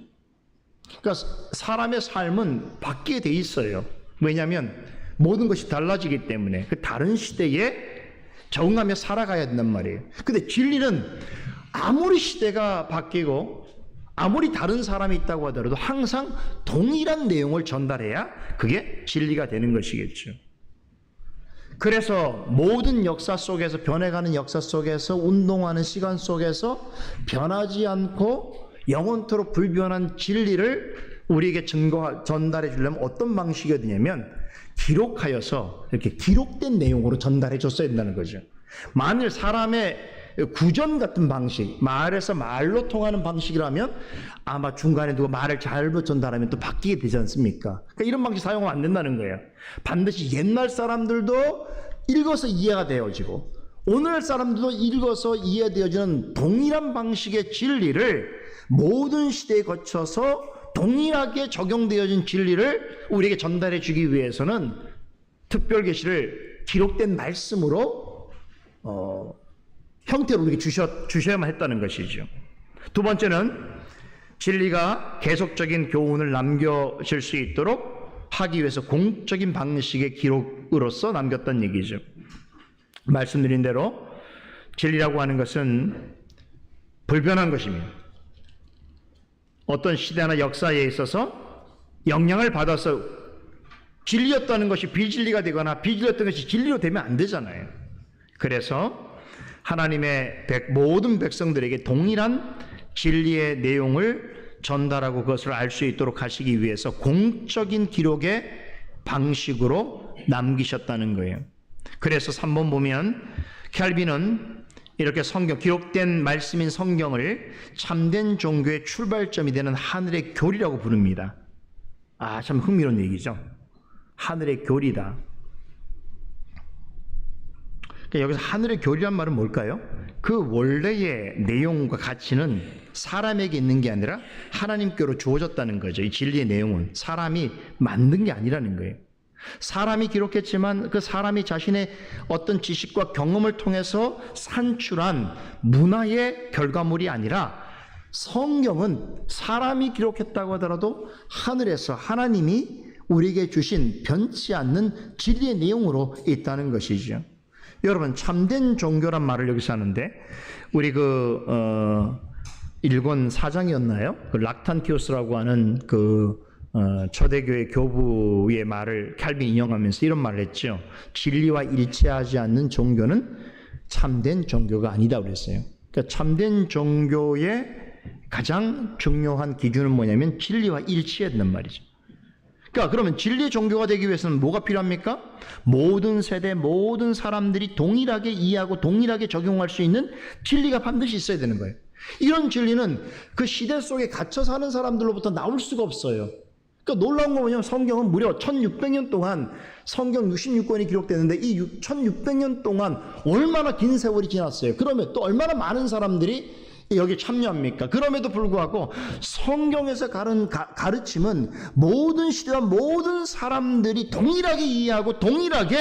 그러니까 사람의 삶은 바뀌게 돼 있어요. 왜냐하면 모든 것이 달라지기 때문에 그 다른 시대에 적응하며 살아가야 된단 말이에요. 근데 진리는 아무리 시대가 바뀌고 아무리 다른 사람이 있다고 하더라도 항상 동일한 내용을 전달해야 그게 진리가 되는 것이겠죠. 그래서 모든 역사 속에서, 변해가는 역사 속에서, 운동하는 시간 속에서 변하지 않고 영원토록 불변한 진리를 우리에게 전달해 주려면 어떤 방식이 되냐면 기록하여서 이렇게 기록된 내용으로 전달해 줬어야 된다는 거죠. 만일 사람의 구전 같은 방식, 말에서 말로 통하는 방식이라면 아마 중간에 누가 말을 잘못 전달하면 또 바뀌게 되지 않습니까? 그러니까 이런 방식 사용하면 안 된다는 거예요. 반드시 옛날 사람들도 읽어서 이해가 되어지고 오늘날 사람들도 읽어서 이해되어지는 동일한 방식의 진리를 모든 시대에 거쳐서 동일하게 적용되어진 진리를 우리에게 전달해 주기 위해서는 특별계시를 기록된 말씀으로 형태로 우리에게 주셔야만 했다는 것이죠. 두 번째는 진리가 계속적인 교훈을 남겨질 수 있도록 하기 위해서 공적인 방식의 기록으로서 남겼다는 얘기죠. 말씀드린 대로 진리라고 하는 것은 불변한 것입니다. 어떤 시대나 역사에 있어서 영향을 받아서 진리였다는 것이 비진리가 되거나 비진리였던 것이 진리로 되면 안 되잖아요. 그래서 하나님의 모든 백성들에게 동일한 진리의 내용을 전달하고 그것을 알 수 있도록 하시기 위해서 공적인 기록의 방식으로 남기셨다는 거예요. 그래서 3번 보면 켈빈은 이렇게 성경, 기록된 말씀인 성경을 참된 종교의 출발점이 되는 하늘의 교리라고 부릅니다. 아, 참 흥미로운 얘기죠. 하늘의 교리다. 그러니까 여기서 하늘의 교리란 말은 뭘까요? 그 원래의 내용과 가치는 사람에게 있는 게 아니라 하나님께로 주어졌다는 거죠. 이 진리의 내용은 사람이 만든 게 아니라는 거예요. 사람이 기록했지만 그 사람이 자신의 어떤 지식과 경험을 통해서 산출한 문화의 결과물이 아니라 성경은 사람이 기록했다고 하더라도 하늘에서 하나님이 우리에게 주신 변치 않는 진리의 내용으로 있다는 것이죠. 여러분, 참된 종교란 말을 여기서 하는데 우리 일권 사장이었나요? 그 락탄티오스라고 하는 초대교회 교부의 말을 켈빈이 인용하면서 이런 말을 했죠. 진리와 일치하지 않는 종교는 참된 종교가 아니다 그랬어요. 그러니까 참된 종교의 가장 중요한 기준은 뭐냐면 진리와 일치해야 된단 말이죠. 그러니까 그러면 진리의 종교가 되기 위해서는 뭐가 필요합니까? 모든 세대, 모든 사람들이 동일하게 이해하고 동일하게 적용할 수 있는 진리가 반드시 있어야 되는 거예요. 이런 진리는 그 시대 속에 갇혀 사는 사람들로부터 나올 수가 없어요. 그러니까 놀라운 거 뭐냐면 성경은 무려 1600년 동안 성경 66권이 기록되는데 이 1600년 동안 얼마나 긴 세월이 지났어요. 그러면 또 얼마나 많은 사람들이 여기 참여합니까? 그럼에도 불구하고 성경에서 가르침은 모든 시대와 모든 사람들이 동일하게 이해하고 동일하게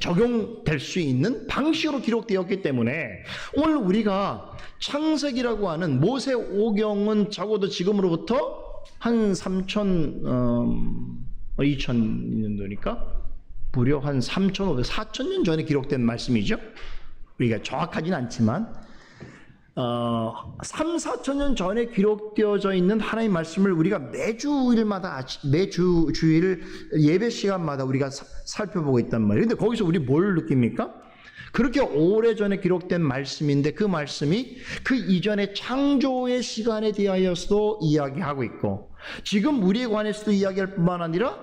적용될 수 있는 방식으로 기록되었기 때문에 오늘 우리가 창세기라고 하는 모세 오경은 적어도 지금으로부터 한 2000년도니까 무려 한 3,500, 4,000년 전에 기록된 말씀이죠. 우리가 정확하진 않지만 3, 4,000년 전에 기록되어져 있는 하나님의 말씀을 우리가 매주 주일 예배 시간마다 우리가 살펴보고 있단 말이에요. 근데 거기서 우리 뭘 느낍니까? 그렇게 오래전에 기록된 말씀인데 그 말씀이 그 이전의 창조의 시간에 대하여서도 이야기하고 있고 지금 우리에 관해서도 이야기할 뿐만 아니라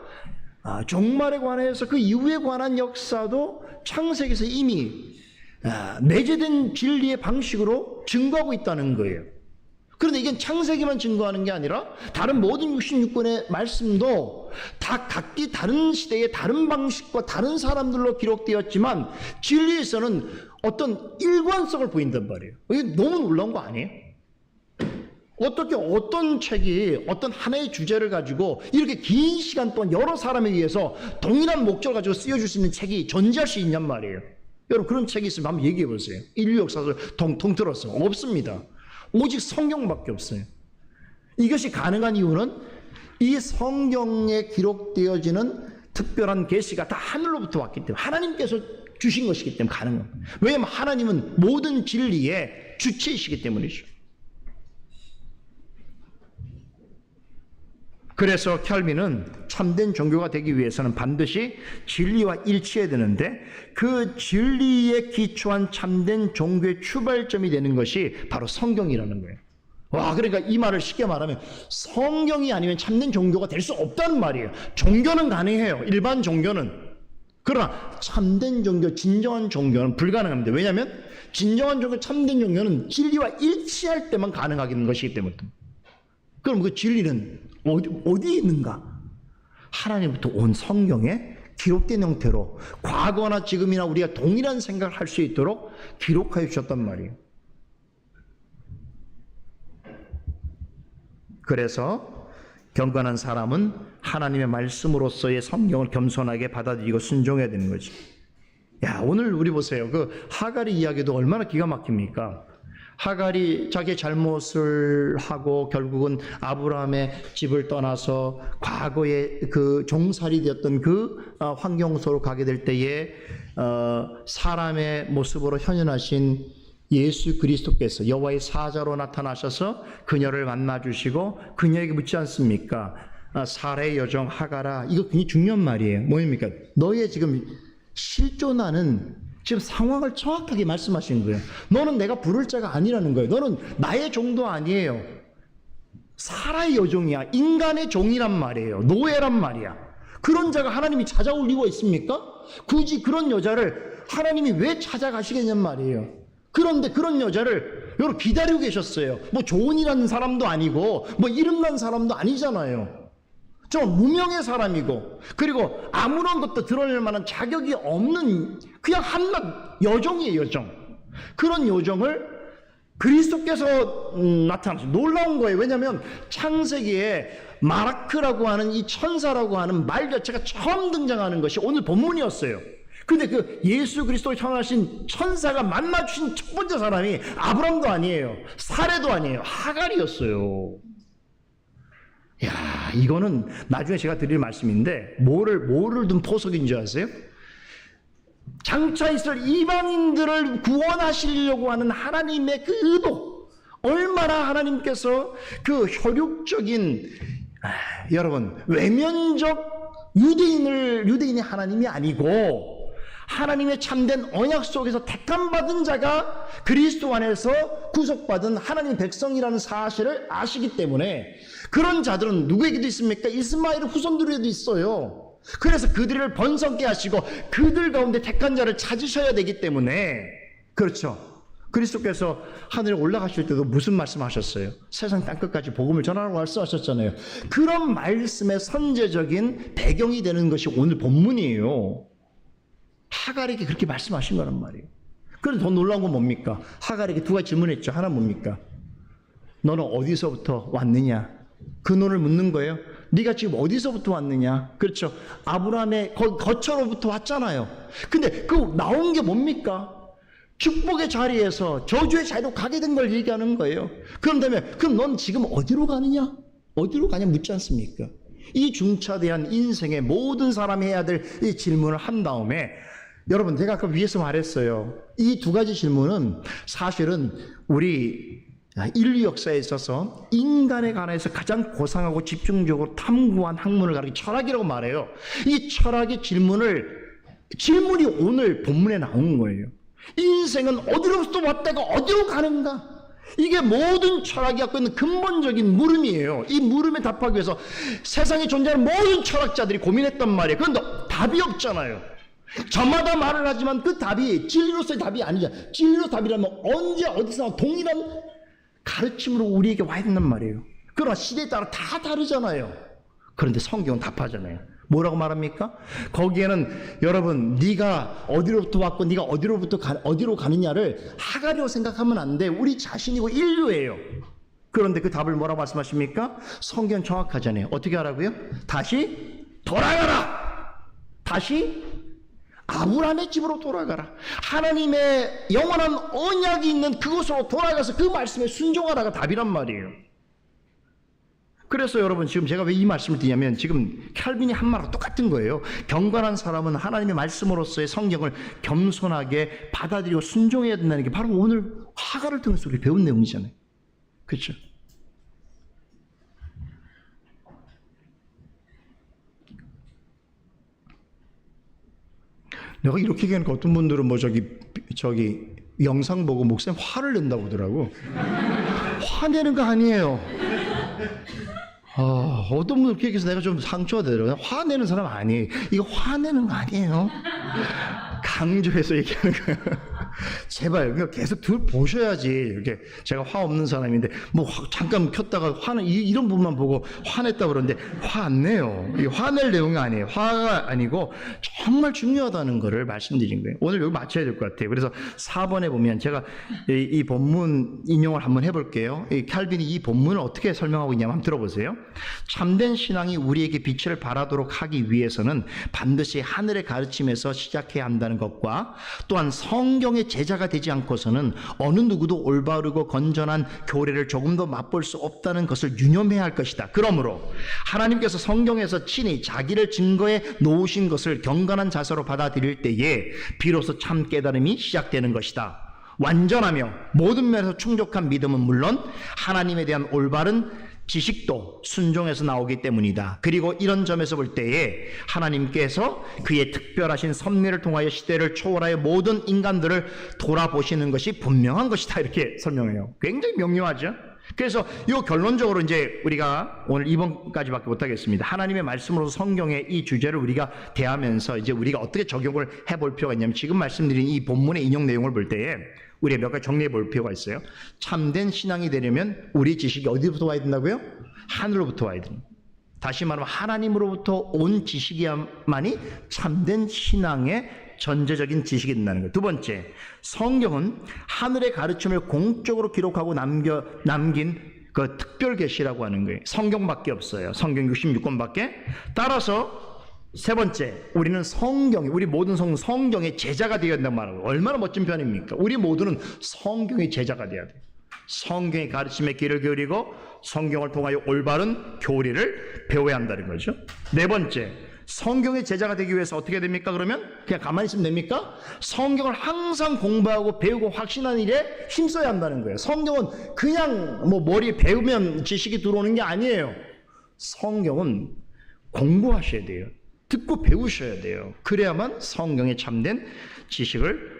종말에 관해서 그 이후에 관한 역사도 창세기에서 이미 내재된 진리의 방식으로 증거하고 있다는 거예요. 그런데 이게 창세기만 증거하는 게 아니라 다른 모든 66권의 말씀도 다 각기 다른 시대의 다른 방식과 다른 사람들로 기록되었지만 진리에서는 어떤 일관성을 보인단 말이에요. 이게 너무 놀라운 거 아니에요? 어떻게 어떤 책이 어떤 하나의 주제를 가지고 이렇게 긴 시간 동안 여러 사람에 의해서 동일한 목적을 가지고 쓰여줄 수 있는 책이 존재할 수 있냔 말이에요. 여러분 그런 책이 있으면 한번 얘기해 보세요. 인류 역사를 통틀어서 없습니다. 오직 성경밖에 없어요. 이것이 가능한 이유는 이 성경에 기록되어지는 특별한 계시가 다 하늘로부터 왔기 때문에 하나님께서 주신 것이기 때문에 가능합니다. 왜냐하면 하나님은 모든 진리의 주체이시기 때문이죠. 그래서 켈빈은 참된 종교가 되기 위해서는 반드시 진리와 일치해야 되는데 그 진리에 기초한 참된 종교의 출발점이 되는 것이 바로 성경이라는 거예요. 와, 그러니까 이 말을 쉽게 말하면 성경이 아니면 참된 종교가 될 수 없다는 말이에요. 종교는 가능해요. 일반 종교는. 그러나 참된 종교, 진정한 종교는 불가능합니다. 왜냐하면 진정한 종교, 참된 종교는 진리와 일치할 때만 가능하게 되는 것이기 때문에. 그럼 그 진리는 어디에 있는가? 하나님부터 온 성경에 기록된 형태로 과거나 지금이나 우리가 동일한 생각을 할 수 있도록 기록하여 주셨단 말이에요. 그래서 경건한 사람은 하나님의 말씀으로서의 성경을 겸손하게 받아들이고 순종해야 되는 거지. 야, 오늘 우리 보세요. 그 하갈의 이야기도 얼마나 기가 막힙니까? 하갈이 자기의 잘못을 하고 결국은 아브라함의 집을 떠나서 과거에 그 종살이 되었던 그 환경소로 가게 될 때에 사람의 모습으로 현현하신 예수 그리스도께서 여호와의 사자로 나타나셔서 그녀를 만나주시고 그녀에게 묻지 않습니까? 사라의 여종 하갈아, 이거 굉장히 중요한 말이에요. 뭐입니까? 너의 지금 실존하는 지금 상황을 정확하게 말씀하신 거예요. 너는 내가 부를 자가 아니라는 거예요. 너는 나의 종도 아니에요. 사라의 여종이야. 인간의 종이란 말이에요. 노예란 말이야. 그런 자가 하나님이 찾아올 이유가 있습니까? 굳이 그런 여자를 하나님이 왜 찾아가시겠냔 말이에요. 그런데 그런 여자를 여러분 기다리고 계셨어요. 뭐 조은이라는 사람도 아니고 뭐 이름난 사람도 아니잖아요. 좀 무명의 사람이고 그리고 아무런 것도 드러낼 만한 자격이 없는 그냥 한낱 여종이에요. 여종. 그런 여종을 그리스도께서 나타나서 놀라운 거예요. 왜냐하면 창세기에 마라크라고 하는 이 천사라고 하는 말 자체가 처음 등장하는 것이 오늘 본문이었어요. 근데 그 예수 그리스도를 태어나신 천사가 만나주신 첫 번째 사람이 아브람도 아니에요. 사레도 아니에요. 하갈이었어요. 야, 이거는 나중에 제가 드릴 말씀인데 뭐를 둔 포석인 줄 아세요? 장차 있을 이방인들을 구원하시려고 하는 하나님의 그 의도, 얼마나 하나님께서 그 혈육적인 여러분 외면적 유대인의 하나님이 아니고 하나님의 참된 언약 속에서 택함받은 자가 그리스도 안에서 구속받은 하나님의 백성이라는 사실을 아시기 때문에 그런 자들은 누구에게도 있습니까? 이스마엘의 후손들에게도 있어요. 그래서 그들을 번성케 하시고 그들 가운데 택한 자를 찾으셔야 되기 때문에 그렇죠. 그리스도께서 하늘에 올라가실 때도 무슨 말씀하셨어요? 세상 땅끝까지 복음을 전하라고 말씀하셨잖아요. 그런 말씀의 선제적인 배경이 되는 것이 오늘 본문이에요. 하갈에게 그렇게 말씀하신 거란 말이에요. 그런데 더 놀라운 건 뭡니까? 하갈에게 두 가지 질문했죠. 하나 뭡니까? 너는 어디서부터 왔느냐? 근원을 묻는 거예요. 네가 지금 어디서부터 왔느냐? 그렇죠. 아브라함의 거처로부터 왔잖아요. 근데 그 나온 게 뭡니까? 축복의 자리에서 저주의 자리로 가게 된 걸 얘기하는 거예요. 그런다면 그럼 넌 지금 어디로 가느냐? 어디로 가냐 묻지 않습니까? 이 중차대한 인생의 모든 사람이 해야 될 이 질문을 한 다음에 여러분 제가 아까 위에서 말했어요. 이 두 가지 질문은 사실은 우리 인류 역사에 있어서 인간에 관해서 가장 고상하고 집중적으로 탐구한 학문을 가리켜 철학이라고 말해요. 이 철학의 질문이 오늘 본문에 나온 거예요. 인생은 어디로부터 왔다가 어디로 가는가? 이게 모든 철학이 갖고 있는 근본적인 물음이에요. 이 물음에 답하기 위해서 세상에 존재하는 모든 철학자들이 고민했단 말이에요. 그런데 답이 없잖아요. 저마다 말을 하지만 그 답이 진리로서의 답이 아니잖아요. 진리로서 답이라면 언제 어디서 동일한 가르침으로 우리에게 와야 된단 말이에요. 그러나 시대에 따라 다 다르잖아요. 그런데 성경은 답하잖아요. 뭐라고 말합니까? 거기에는 여러분 네가 어디로부터 왔고 네가 어디로 가느냐를 하가리로 생각하면 안 돼. 우리 자신이고 인류예요. 그런데 그 답을 뭐라고 말씀하십니까? 성경은 정확하잖아요. 어떻게 하라고요? 다시 돌아가라. 다시 아브라함의 집으로 돌아가라. 하나님의 영원한 언약이 있는 그곳으로 돌아가서 그 말씀에 순종하라가 답이란 말이에요. 그래서 여러분 지금 제가 왜 이 말씀을 드리냐면 지금 캘빈이 한 말과 똑같은 거예요. 경건한 사람은 하나님의 말씀으로서의 성경을 겸손하게 받아들이고 순종해야 된다는 게 바로 오늘 하가를 통해서 우리 배운 내용이잖아요. 그렇죠? 내가 이렇게 얘기하니까 어떤 분들은 뭐 저기 영상 보고 목사님 화를 낸다고 하더라고. 화내는 거 아니에요. 어떤 분들 그렇게 해서 내가 좀 상처가 되더라고요. 화내는 사람 아니에요. 이거 화내는 거 아니에요. 강조해서 얘기하는 거예요. 제발 계속 보셔야지. 이렇게 제가 화 없는 사람인데 뭐 잠깐 켰다가 화는 이런 부분만 보고 화냈다 그러는데 화 안 내요. 이게 화낼 내용이 아니에요. 화가 아니고 정말 중요하다는 거를 말씀드린 거예요. 오늘 여기 맞춰야 될 것 같아요. 그래서 4번에 보면 제가 이 본문 인용을 한번 해볼게요. 이 캘빈이 이 본문을 어떻게 설명하고 있냐면 한번 들어보세요. 참된 신앙이 우리에게 빛을 발하도록 하기 위해서는 반드시 하늘의 가르침에서 시작해야 한다는 것과 또한 성경의 제자가 되지 않고서는 어느 누구도 올바르고 건전한 교례를 조금 더 맛볼 수 없다는 것을 유념해야 할 것이다. 그러므로 하나님께서 성경에서 친히 자기를 증거해 놓으신 것을 경건한 자세로 받아들일 때에 비로소 참 깨달음이 시작되는 것이다. 완전하며 모든 면에서 충족한 믿음은 물론 하나님에 대한 올바른 지식도 순종에서 나오기 때문이다. 그리고 이런 점에서 볼 때에 하나님께서 그의 특별하신 섭리를 통하여 시대를 초월하여 모든 인간들을 돌아보시는 것이 분명한 것이다. 이렇게 설명해요. 굉장히 명료하죠. 그래서 이 결론적으로 이제 우리가 오늘 2번까지밖에 못하겠습니다. 하나님의 말씀으로서 성경의 이 주제를 우리가 대하면서 이제 우리가 어떻게 적용을 해볼 필요가 있냐면 지금 말씀드린 이 본문의 인용 내용을 볼 때에 우리가 몇 가지 정리해 볼 필요가 있어요. 참된 신앙이 되려면 우리 지식이 어디부터 와야 된다고요? 하늘로부터 와야 됩니다. 다시 말하면 하나님으로부터 온 지식이야만이 참된 신앙의 전제적인 지식이 된다는 거예요. 두 번째, 성경은 하늘의 가르침을 공적으로 기록하고 남긴 그 특별 계시라고 하는 거예요. 성경밖에 없어요. 성경 66권밖에. 따라서 세 번째, 우리는 우리 모든 성경의 제자가 되어야 된다고 말하고, 얼마나 멋진 표현입니까? 우리 모두는 성경의 제자가 되어야 돼요. 성경의 가르침에 귀를 기울이고 성경을 통하여 올바른 교리를 배워야 한다는 거죠. 네 번째, 성경의 제자가 되기 위해서 어떻게 됩니까? 그러면 그냥 가만히 있으면 됩니까? 성경을 항상 공부하고 배우고 확신하는 일에 힘써야 한다는 거예요. 성경은 그냥 뭐 머리에 배우면 지식이 들어오는 게 아니에요. 성경은 공부하셔야 돼요. 듣고 배우셔야 돼요. 그래야만 성경에 참된 지식을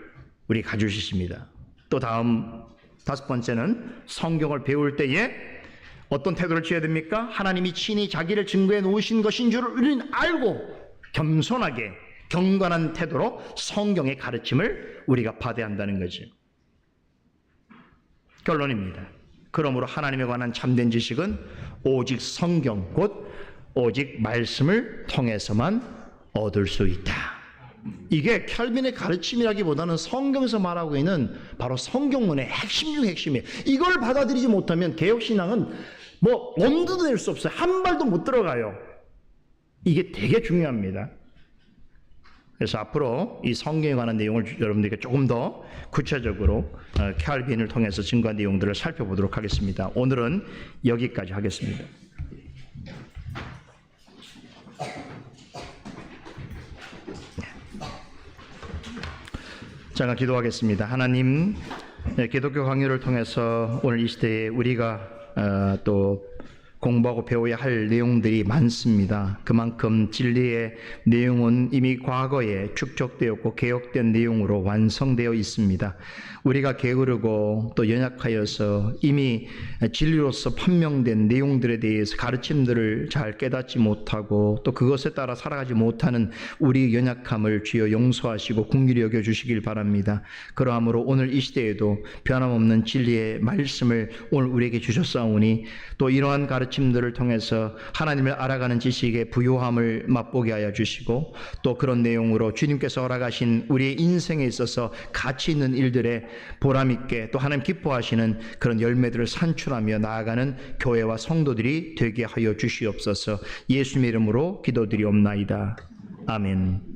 우리 가질 수 있습니다. 또 다음 5번째는 성경을 배울 때에 어떤 태도를 취해야 됩니까? 하나님이 친히 자기를 증거해 놓으신 것인 줄을 우리는 알고 겸손하게 경건한 태도로 성경의 가르침을 우리가 받아야 한다는 거죠. 결론입니다. 그러므로 하나님에 관한 참된 지식은 오직 성경, 곧 오직 말씀을 통해서만 얻을 수 있다. 이게 캘빈의 가르침이라기보다는 성경에서 말하고 있는 바로 성경문의 핵심 중 핵심이에요. 이걸 받아들이지 못하면 개혁신앙은 뭐 엄두도 낼 수 없어요. 한 발도 못 들어가요. 이게 되게 중요합니다. 그래서 앞으로 이 성경에 관한 내용을 여러분들께 조금 더 구체적으로 캘빈을 통해서 증거한 내용들을 살펴보도록 하겠습니다. 오늘은 여기까지 하겠습니다. 제가 기도하겠습니다. 하나님, 기독교 강요를 통해서 오늘 이 시대에 우리가 또 공부하고 배워야 할 내용들이 많습니다. 그만큼 진리의 내용은 이미 과거에 축적되었고 개혁된 내용으로 완성되어 있습니다. 우리가 게으르고 또 연약하여서 이미 진리로서 판명된 내용들에 대해서 가르침들을 잘 깨닫지 못하고 또 그것에 따라 살아가지 못하는 우리 연약함을 주여 용서하시고 긍휼히 여겨 주시길 바랍니다. 그러므로 오늘 이 시대에도 변함없는 진리의 말씀을 오늘 우리에게 주셨사오니 또 이러한 가르침들을 통해서 하나님을 알아가는 지식의 부요함을 맛보게 하여 주시고 또 그런 내용으로 주님께서 허락하신 우리의 인생에 있어서 가치 있는 일들에 보람있게 또 하나님 기뻐하시는 그런 열매들을 산출하며 나아가는 교회와 성도들이 되게 하여 주시옵소서. 예수님의 이름으로 기도드리옵나이다. 아멘.